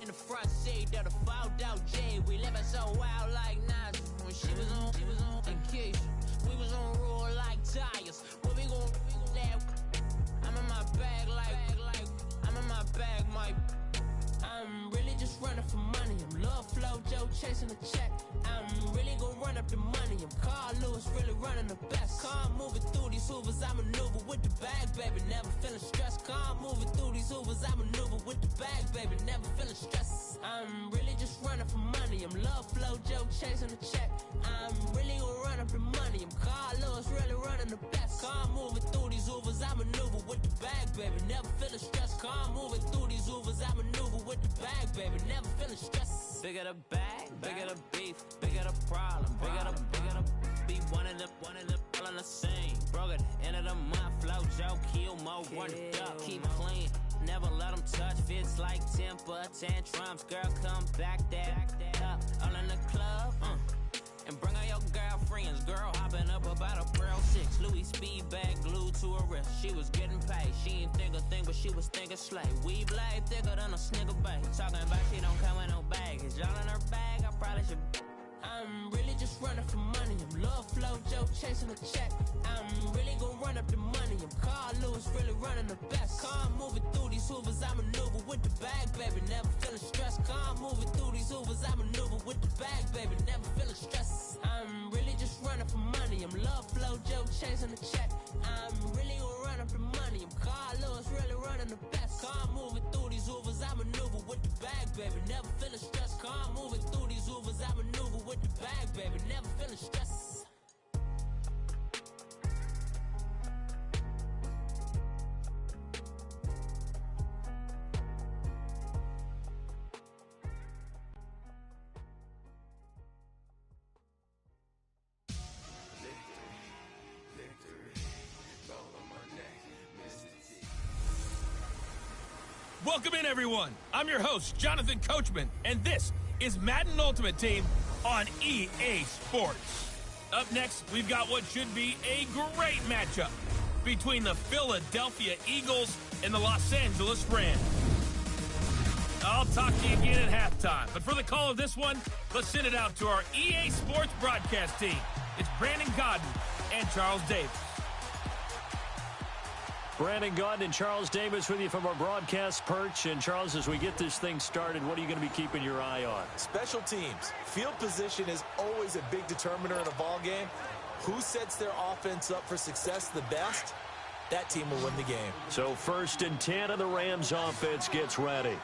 in the front seat of the fouled out J. We living so wild like Nas. When she was on vacation. We was on roll like tires. What we gon' let? I'm in my bag like I'm in my bag, my. I'm really just running for money. I'm Love Flow Joe chasing the check. I'm really gonna run up the money. I'm Carl Lewis, really running the best. Car moving through these Hoovers, I maneuver with the bag, baby. Never feeling stressed. Car moving through these Hoovers, I maneuver with the bag, baby. Never feeling stressed. I'm really just running for money. I'm Love Flow Joe chasing the check. I'm really gonna run up the money. I'm Carl Lewis, really running the best. Car moving through these Hoovers, I maneuver with the bag, baby. Never feeling stressed. Car moving through these Hoovers, I maneuver with the bag, baby. Never feeling stressed. Bigger the bag, bigger the beef, bigger the problem, bigger the be one of the all in the same. Broke at the end of the month, flow Joe, kill mo, run it up, keep clean. Never let them touch, fits like temper tantrums. Girl, come back that up, all in the club, and bring all your girlfriends. Girl hopping up about a Pearl 6, Louis speed bag glued to her wrist. She was getting paid, she ain't think a thing, but she was thinking slay. We blade thicker than a snigger bag. Talking about she don't come with no baggage. Y'all in her bag, I probably should. I'm really just running for money. I'm Love Flow Joe chasing the check. I'm really gonna run up the money. I'm Carl Lewis, really running the best. Car moving through these Hoovers, I maneuver with the bag, baby. Never feeling stressed. Car moving through these Hoovers, I maneuver with the bag, baby. Never feeling stressed. I'm really just running for money. I'm Love Flow Joe chasing the check. I'm really gonna run up the money. I'm Carl Lewis, really running the best. Car moving through these Hoovers, I maneuver with the bag, baby. Never feeling stressed. Car moving through these Hoovers, I maneuver with the bag, baby. Never feeling stressed. Welcome in, everyone. I'm your host, Jonathan Coachman, and this is Madden Ultimate Team on EA Sports. Up next, we've got what should be a great matchup between the Philadelphia Eagles and the Los Angeles Rams. I'll talk to you again at halftime, but for the call of this one, let's send it out to our EA Sports broadcast team. It's Brandon Godden and Charles Davis. Brandon Godden and Charles Davis with you from our broadcast perch. And, Charles, as we get this thing started, what are you going to be keeping your eye on? Special teams. Field position is always a big determiner in a ball game. Who sets their offense up for success the best, that team will win the game. So 1st and 10, and the Rams offense gets ready.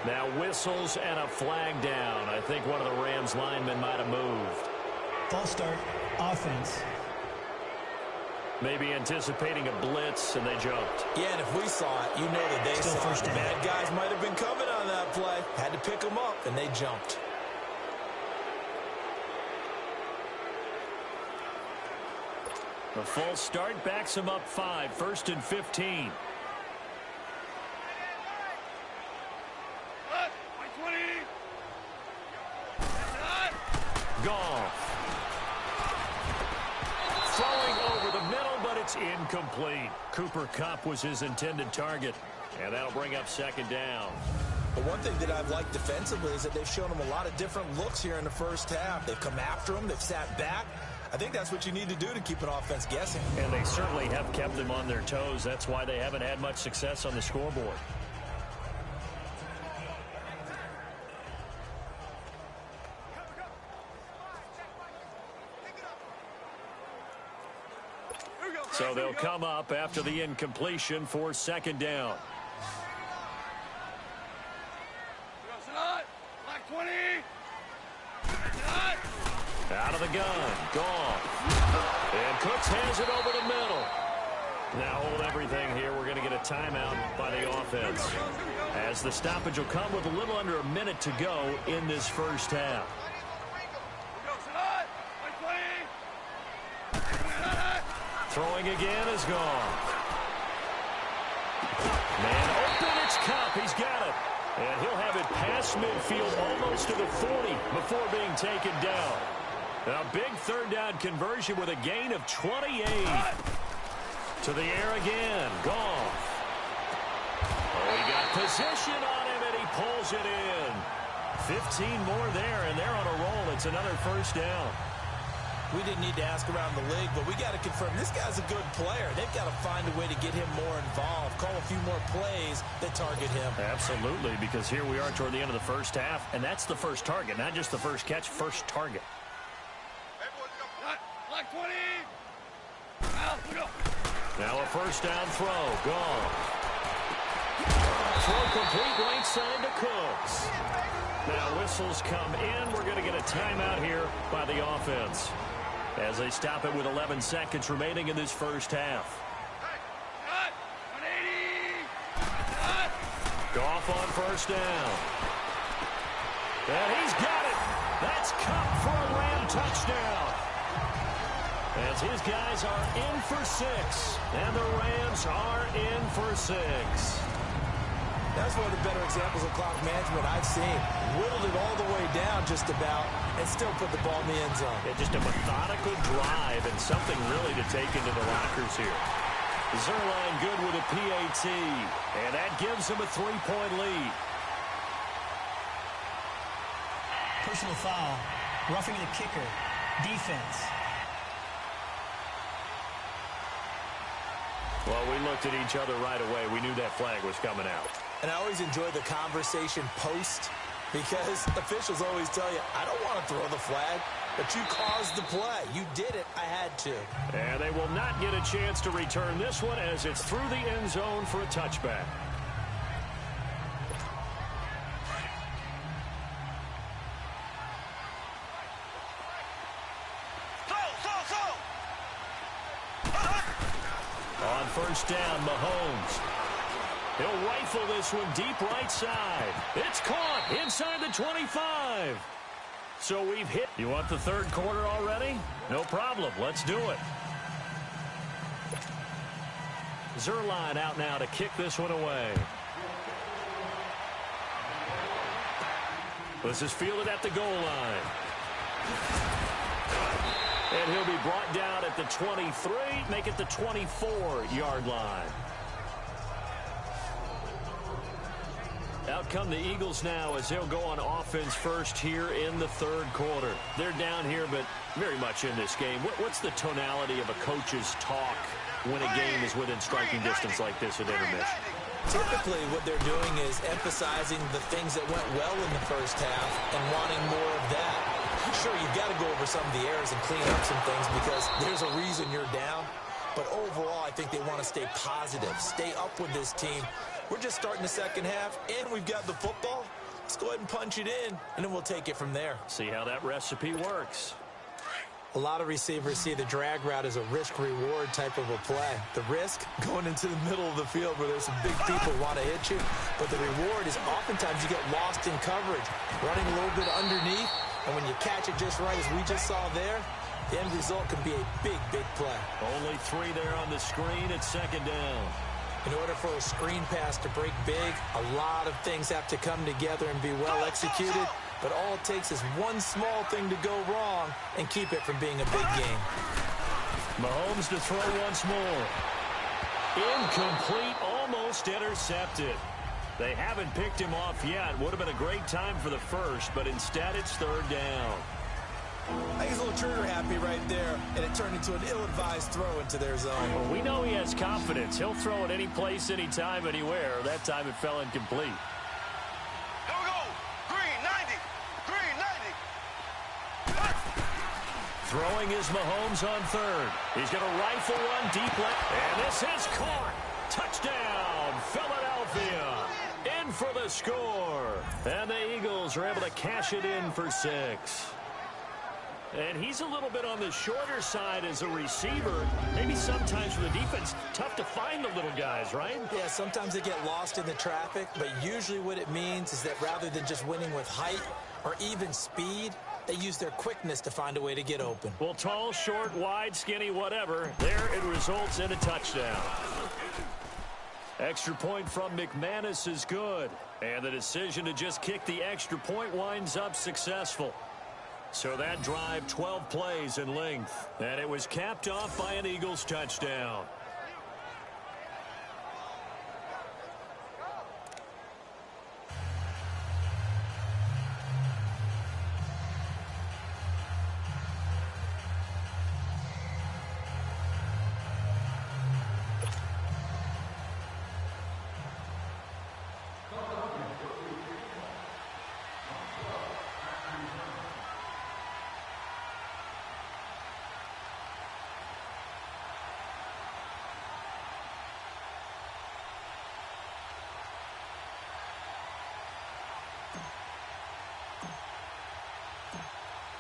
Now whistles and a flag down. I think one of the Rams linemen might have moved. False start, offense. Maybe anticipating a blitz, and they jumped. Yeah, and if we saw it, you know that they saw it. Bad guys might have been coming on that play. Had to pick them up, and they jumped. The false start backs them up 5, 1st and 15. Goff. Throwing over the middle, but it's incomplete. Cooper Kupp was his intended target, and that'll bring up 2nd down. But one thing that I've liked defensively is that they've shown him a lot of different looks here in the first half. They've come after him. They've sat back. I think that's what you need to do to keep an offense guessing. And they certainly have kept them on their toes. That's why they haven't had much success on the scoreboard. So they'll come up after the incompletion for 2nd down. Out of the gun. Gone. And Cooks has it over the middle. Now hold everything here. We're going to get a timeout by the offense, as the stoppage will come with a little under a minute to go in this first half. Throwing again is gone. Man open, it's Cup. He's got it. And he'll have it past midfield almost to the 40 before being taken down. A big third down conversion with a gain of 28. To the air again. Goff. Oh, he got position on him, and he pulls it in. 15 more there, and they're on a roll. It's another first down. We didn't need to ask around the league, but we got to confirm this guy's a good player. They've got to find a way to get him more involved, call a few more plays that target him. Absolutely, because here we are toward the end of the first half, and that's the first target, not just the first catch, first target. Now a first down throw. Gone. Throw complete right side to Cooks. Now whistles come in. We're going to get a timeout here by the offense, as they stop it with 11 seconds remaining in this first half. Goff on first down. And he's got it. That's Cup for a Ram touchdown, as his guys are in for 6, and the Rams are in for 6. That's one of the better examples of clock management I've seen. Whittled it all the way down just about and still put the ball in the end zone. Yeah, just a methodical drive and something really to take into the lockers here. Zerline good with a PAT, and that gives him a 3-point lead. Personal foul. Roughing the kicker. Defense. Well, we looked at each other right away. We knew that flag was coming out. And I always enjoy the conversation post, because officials always tell you, I don't want to throw the flag, but you caused the play. You did it. I had to. And they will not get a chance to return this one, as it's through the end zone for a touchback. On first down, Mahomes. He'll rifle this one deep right side. It's caught inside the 25. So we've hit. You want the third quarter already? No problem. Let's do it. Zerline out now to kick this one away. This is fielded at the goal line. And he'll be brought down at the 23, make it the 24-yard line. Out come the Eagles now, as they'll go on offense first here in the third quarter. They're down here, but very much in this game. What's the tonality of a coach's talk when a game is within striking distance like this at intermission? Typically, what they're doing is emphasizing the things that went well in the first half and wanting more of that. Sure, you've got to go over some of the errors and clean up some things, because there's a reason you're down. But overall, I think they want to stay positive, stay up with this team. We're just starting the second half, and we've got the football. Let's go ahead and punch it in, and then we'll take it from there. See how that recipe works. A lot of receivers see the drag route as a risk-reward type of a play. The risk, going into the middle of the field where there's some big people want to hit you. But the reward is oftentimes you get lost in coverage, running a little bit underneath. And when you catch it just right, as we just saw there, the end result can be a big, big play. Only 3 there on the screen at second down. In order for a screen pass to break big, a lot of things have to come together and be well executed. But all it takes is one small thing to go wrong and keep it from being a big game. Mahomes to throw once more. Incomplete, almost intercepted. They haven't picked him off yet. Would have been a great time for the first, but instead it's third down. I think he's a little trigger happy right there, and it turned into an ill-advised throw into their zone. Well, we know he has confidence. He'll throw it any place, anytime, anywhere. That time it fell incomplete. Here we go. Green 90. Green 90. Throwing is Mahomes on third. He's going to rifle one deep left, and this is caught. Touchdown, Philadelphia. In for the score. And the Eagles are able to cash it in for 6. And he's a little bit on the shorter side as a receiver. Maybe sometimes for the defense, tough to find the little guys, right? Yeah, sometimes they get lost in the traffic, but usually what it means is that rather than just winning with height or even speed, they use their quickness to find a way to get open. Well, tall, short, wide, skinny, whatever. There it results in a touchdown. Extra point from McManus is good. And the decision to just kick the extra point winds up successful. So that drive, 12 plays in length. And it was capped off by an Eagles touchdown.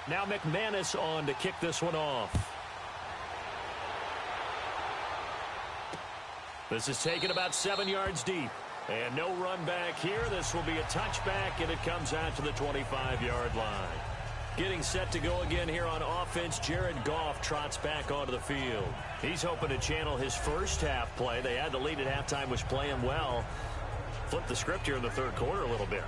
Now McManus on to kick this one off. This is taken about 7 yards deep. And no run back here. This will be a touchback, and it comes out to the 25-yard line. Getting set to go again here on offense, Jared Goff trots back onto the field. He's hoping to channel his first half play. They had the lead at halftime, was playing well. Flip the script here in the third quarter a little bit.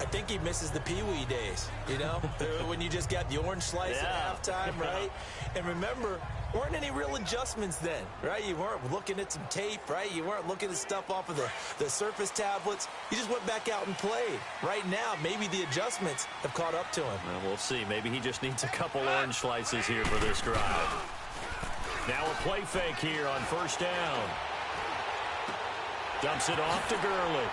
I think he misses the Pee-wee days, you know, when you just got the orange slice at halftime, right? And remember, weren't any real adjustments then, right? You weren't looking at some tape, right? You weren't looking at stuff off of the surface tablets. You just went back out and played. Right now, maybe the adjustments have caught up to him. Well, we'll see. Maybe he just needs a couple orange slices here for this drive. Now a play fake here on first down. Dumps it off to Gurley.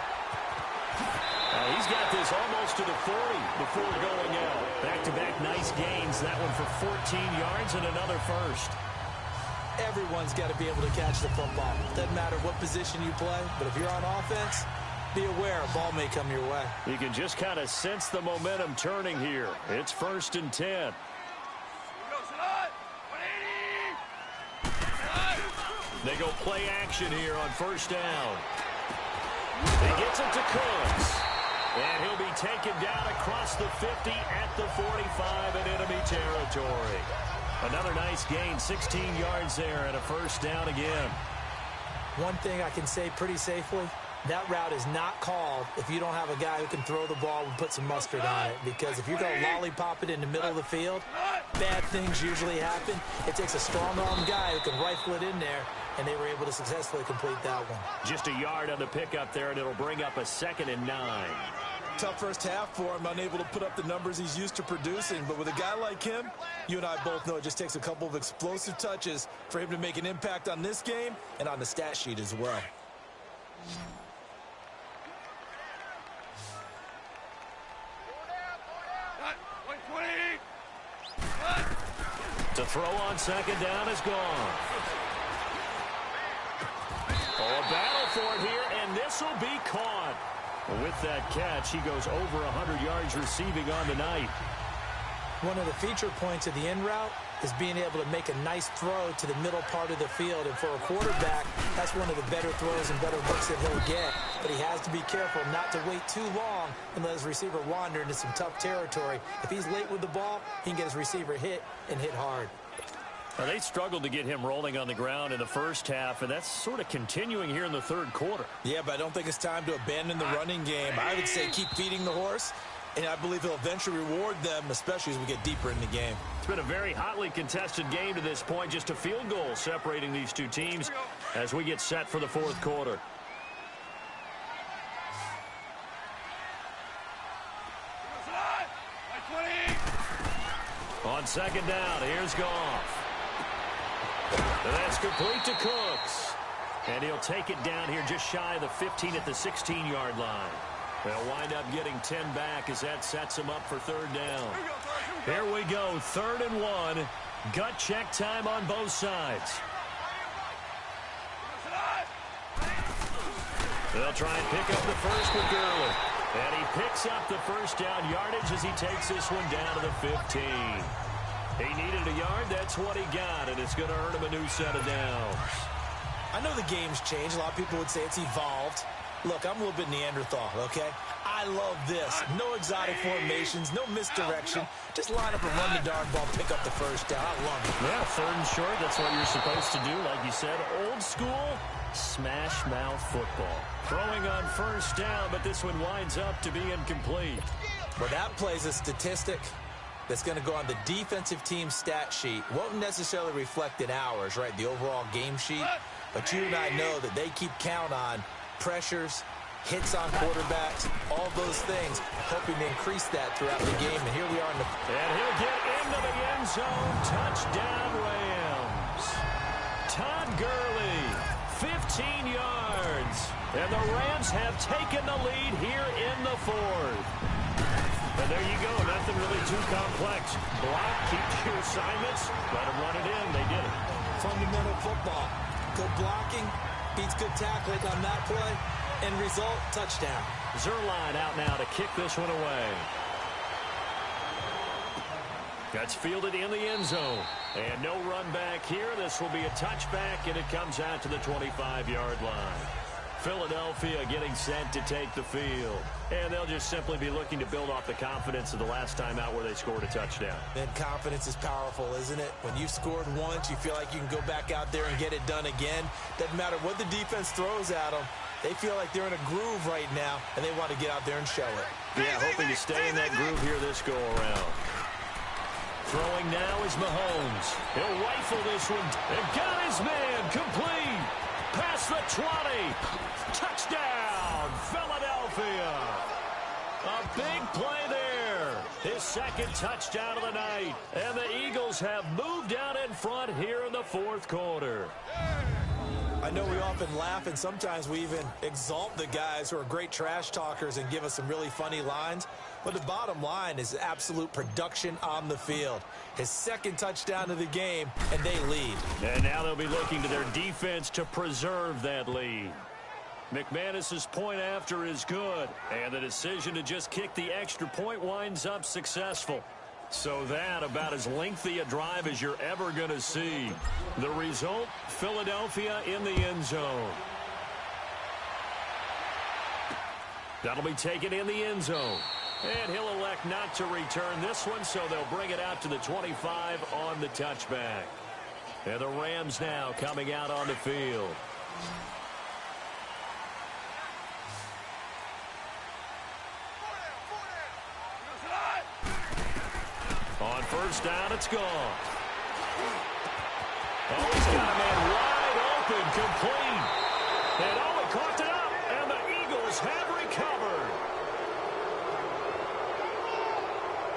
He's got this almost to the 40 before going out. Back-to-back nice gains. That one for 14 yards and another first. Everyone's got to be able to catch the football. Doesn't matter what position you play, but if you're on offense, be aware a ball may come your way. You can just kind of sense the momentum turning here. It's 1st and 10. They go play action here on first down. He gets it to Cooks. And he'll be taken down across the 50 at the 45 in enemy territory. Another nice gain, 16 yards there and a first down again. One thing I can say pretty safely, that route is not called if you don't have a guy who can throw the ball and put some mustard on it. Because if you're going to lollipop it in the middle of the field, bad things usually happen. It takes a strong-armed guy who can rifle it in there, and they were able to successfully complete that one. Just a yard on the pickup there, and it'll bring up a 2nd and 9. Tough first half for him, unable to put up the numbers he's used to producing. But with a guy like him, you and I both know it just takes a couple of explosive touches for him to make an impact on this game and on the stat sheet as well. To throw on 2nd down is gone. Oh, a battle for it here, and this will be caught. With that catch, he goes over 100 yards receiving on the night. One of the feature points of the in route is being able to make a nice throw to the middle part of the field. And for a quarterback, that's one of the better throws and better looks that he'll get. But he has to be careful not to wait too long and let his receiver wander into some tough territory. If he's late with the ball, he can get his receiver hit and hit hard. Now, they struggled to get him rolling on the ground in the first half, and that's sort of continuing here in the third quarter. Yeah, but I don't think it's time to abandon the running game. I would say keep feeding the horse, and I believe he'll eventually reward them, especially as we get deeper in the game. It's been a very hotly contested game to this point, just a field goal separating these two teams as we get set for the fourth quarter. On 2nd down, here's Goff. And that's complete to Cooks. And he'll take it down here just shy of the 15 at the 16-yard line. They'll wind up getting 10 back as that sets him up for 3rd down. Here we go, 3rd and 1. Gut check time on both sides. They'll try and pick up the first with Gurley. And he picks up the first down yardage as he takes this one down to the 15. He needed a yard. That's what he got, and it's going to earn him a new set of downs. I know the game's changed. A lot of people would say it's evolved. Look, I'm a little bit Neanderthal, okay? I love this. No exotic formations, no misdirection. Just line up and run the darn ball, pick up the first down. I love it. Yeah, 3rd and short, that's what you're supposed to do. Like you said, old school, smash mouth football. Throwing on 1st down, but this one winds up to be incomplete. Well, that plays a statistic that's going to go on the defensive team stat sheet. Won't necessarily reflect in ours, right, the overall game sheet. But you and I know that they keep count on pressures, hits on quarterbacks, all those things, hoping to increase that throughout the game. And here we are in the... And he'll get into the end zone. Touchdown, Rams. Todd Gurley, 15 yards. And the Rams have taken the lead here in the 4th. And there you go. Nothing really too complex. Block, keep your assignments, let them run it in. They did it. Fundamental football. Good blocking, beats good tackling on that play, and result, touchdown. Zerline out now to kick this one away. That's fielded in the end zone. And no run back here. This will be a touchback, and it comes out to the 25-yard line. Philadelphia getting set to take the field. And they'll just simply be looking to build off the confidence of the last time out where they scored a touchdown. And confidence is powerful, isn't it? When you've scored once, you feel like you can go back out there and get it done again. Doesn't matter what the defense throws at them. They feel like they're in a groove right now, and they want to get out there and show it. Yeah, hoping to stay in that groove here this go-around. Throwing now is Mahomes. He'll rifle this one and got his man complete. Past the 20. Touchdown, Philadelphia. A big play there. His 2nd touchdown of the night. And the Eagles have moved out in front here in the 4th quarter. I know we often laugh, and sometimes we even exalt the guys who are great trash talkers and give us some really funny lines. But the bottom line is absolute production on the field. His 2nd touchdown of the game, and they lead. And now they'll be looking to their defense to preserve that lead. McManus's point after is good, and the decision to just kick the extra point winds up successful. So that about as lengthy a drive as you're ever going to see. The result, Philadelphia in the end zone. That'll be taken in the end zone. And he'll elect not to return this one, so they'll bring it out to the 25 on the touchback. And the Rams now coming out on the field. On 1st down, it's gone. Oh, he's got a man wide open, complete. And oh, he caught it up, and the Eagles have recovered.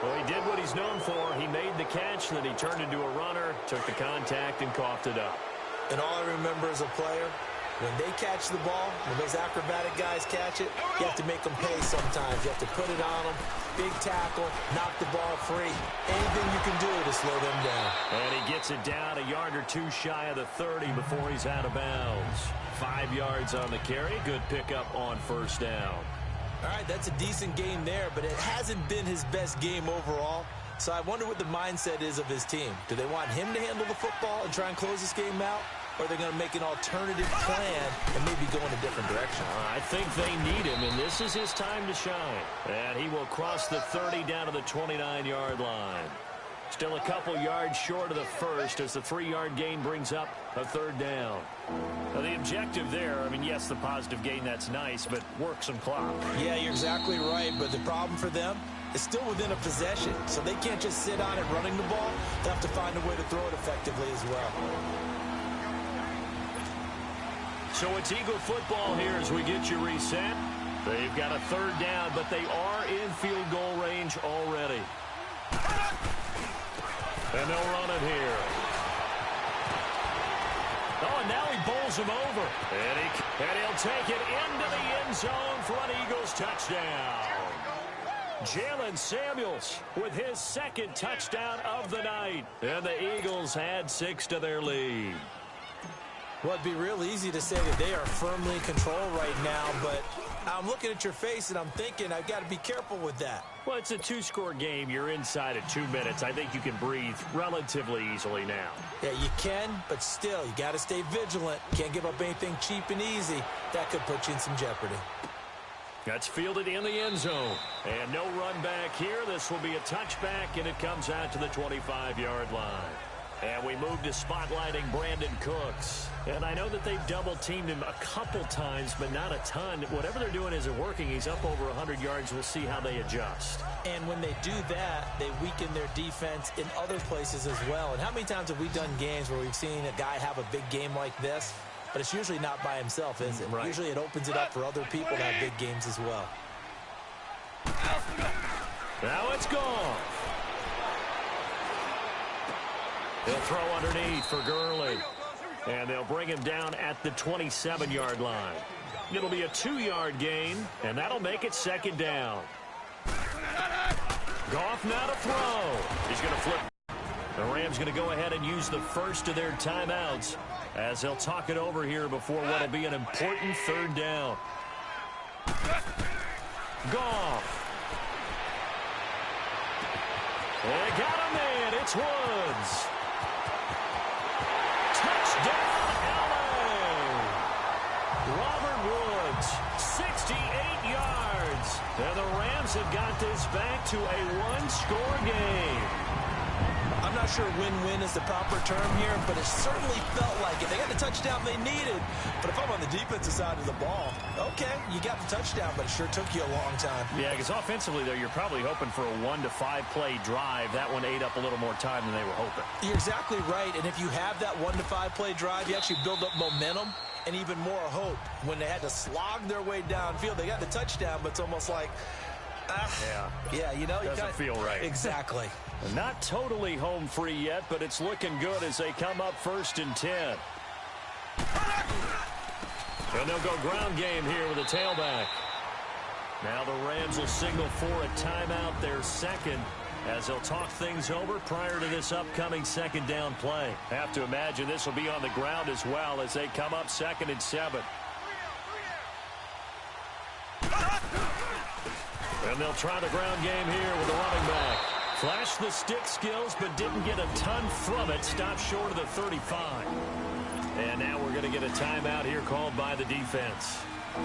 Well, he did what he's known for. He made the catch, then he turned into a runner, took the contact, and coughed it up. And all I remember as a player, when they catch the ball, when those acrobatic guys catch it, you have to make them pay sometimes. You have to put it on them, big tackle, knock the ball free. Anything you can do to slow them down. And he gets it down a yard or two shy of the 30 before he's out of bounds. 5 yards on the carry. Good pickup on 1st down. All right, that's a decent game there, but it hasn't been his best game overall. So I wonder what the mindset is of his team. Do they want him to handle the football and try and close this game out? Or are they going to make an alternative plan and maybe go in a different direction? I think they need him, and this is his time to shine. And he will cross the 30 down to the 29-yard line. Still a couple yards short of the first as the 3-yard gain brings up a 3rd down. Now the objective there, I mean, yes, the positive gain, that's nice, but work some clock. Yeah, you're exactly right, but the problem for them is still within a possession, so they can't just sit on it running the ball. They have to find a way to throw it effectively as well. So it's Eagle football here as we get you reset. They've got a 3rd down, but they are in field goal range already. And they'll run it here. Oh, and now he bowls him over. And he'll take it into the end zone for an Eagles touchdown. Jalen Samuels with his 2nd touchdown of the night. And the Eagles add 6 to their lead. Well, it'd be real easy to say that they are firmly in control right now, but I'm looking at your face and I'm thinking I've got to be careful with that. Well, it's a two-score game. You're inside at 2 minutes. I think you can breathe relatively easily now. Yeah, you can, but still, you got to stay vigilant. Can't give up anything cheap and easy. That could put you in some jeopardy. That's fielded in the end zone. And no run back here. This will be a touchback, and it comes out to the 25-yard line. And we move to spotlighting Brandon Cooks. And I know that they've double-teamed him a couple times, but not a ton. Whatever they're doing isn't working. He's up over 100 yards. We'll see how they adjust. And when they do that, they weaken their defense in other places as well. And how many times have we done games where we've seen a guy have a big game like this? But it's usually not by himself, is it? Right. Usually it opens it up for other people to have big games as well. Now it's gone. They'll throw underneath for Gurley. And they'll bring him down at the 27-yard line. It'll be a 2-yard gain, and that'll make it second down. Goff now to throw. He's going to flip. The Rams going to go ahead and use the first of their timeouts as they'll talk it over here before what will be an important third down. Goff. They got him in. It's Woods. Touchdown, LA! Robert Woods, 68 yards. And the Rams have got this back to a one-score game. I'm not sure win-win is the proper term here, but it certainly felt like it. They got the touchdown they needed. But if I'm on the defensive side of the ball, okay, you got the touchdown, but it sure took you a long time. Yeah, because offensively, though, you're probably hoping for a 1 to 5 play drive. That one ate up a little more time than they were hoping. You're exactly right. And if you have that 1 to 5 play drive, you actually build up momentum and even more hope. When they had to slog their way downfield, they got the touchdown, but it's almost like, yeah, you know, doesn't feel right. Exactly. Not totally home free yet, but it's looking good as they come up 1st and 10. And they'll go ground game here with a tailback. Now the Rams will signal for a timeout, their second, as they'll talk things over prior to this upcoming second down play. Have to imagine this will be on the ground as well as they come up 2nd and 7. And they'll try the ground game here with the running back. Flashed the stick skills, but didn't get a ton from it. Stopped short of the 35. And now we're going to get a timeout here called by the defense,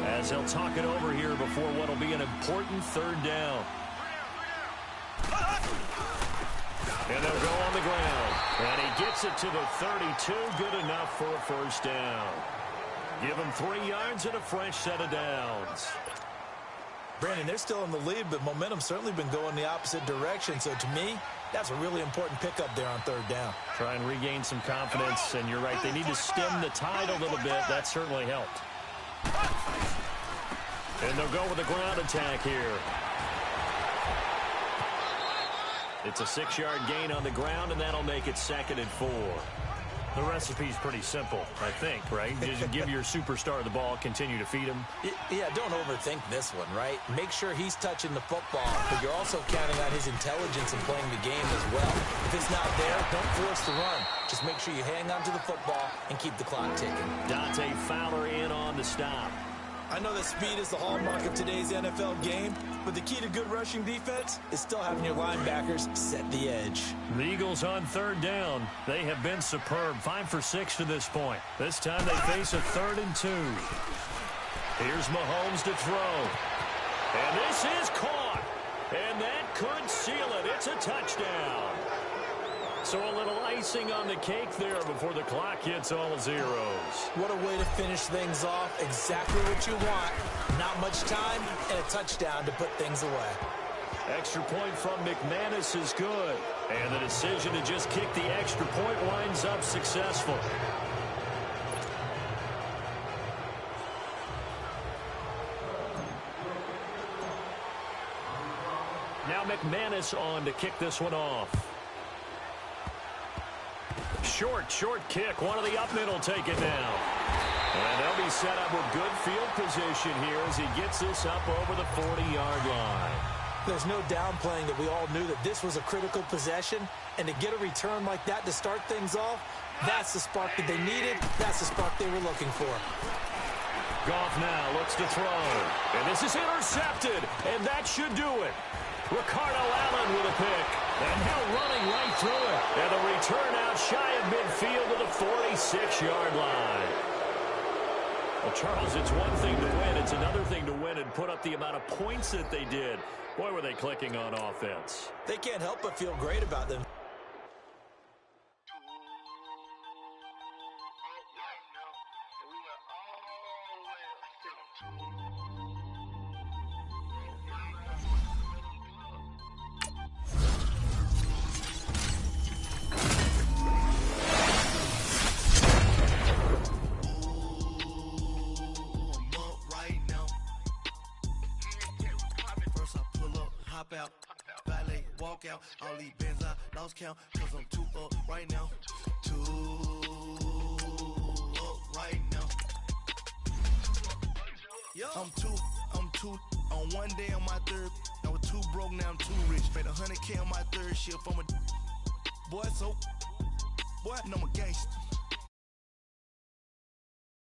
as they'll talk it over here before what will be an important third down. And they'll go on the ground. And he gets it to the 32. Good enough for a first down. Give him 3 yards and a fresh set of downs. Brandon, they're still in the lead, but momentum's certainly been going the opposite direction. So to me, that's a really important pickup there on third down. Try and regain some confidence, and you're right, they need to stem the tide a little bit. That certainly helped. And they'll go with a ground attack here. It's a 6-yard gain on the ground, and that'll make it 2nd and 4. The recipe's pretty simple, I think, right? Just give your superstar the ball, continue to feed him. Yeah, don't overthink this one, right? Make sure he's touching the football, but you're also counting on his intelligence in playing the game as well. If it's not there, don't force the run. Just make sure you hang on to the football and keep the clock ticking. Dante Fowler in on the stop. I know that speed is the hallmark of today's NFL game, but the key to good rushing defense is still having your linebackers set the edge. The Eagles on third down. They have been superb. 5 for 6 to this point. This time they face a 3rd and 2. Here's Mahomes to throw. And this is caught. And that could seal it. It's a touchdown. So a little icing on the cake there before the clock hits all zeros. What a way to finish things off. Exactly what you want. Not much time and a touchdown to put things away. Extra point from McManus is good. And the decision to just kick the extra point winds up successful. Now McManus on to kick this one off. Short kick. One of the up middle take it down. And they'll be set up with good field position here as he gets this up over the 40-yard line. There's no downplaying that we all knew that this was a critical possession, and to get a return like that to start things off, that's the spark that they needed. That's the spark they were looking for. Goff now looks to throw, and this is intercepted, and that should do it. Ricardo Allen with a pick, and now running right through it. And the return out shy of midfield to the 46-yard line. Well, Charles, it's one thing to win. It's another thing to win and put up the amount of points that they did. Boy, were they clicking on offense. They can't help but feel great about them. Out, valet, walk out, all these bins I lost count, cause I'm too up right now, too up right now. I'm too, on one day on my third, I was too broke, now I'm too rich, made 100K on my third shift, I'm a boy, so, boy, I'm a gangster.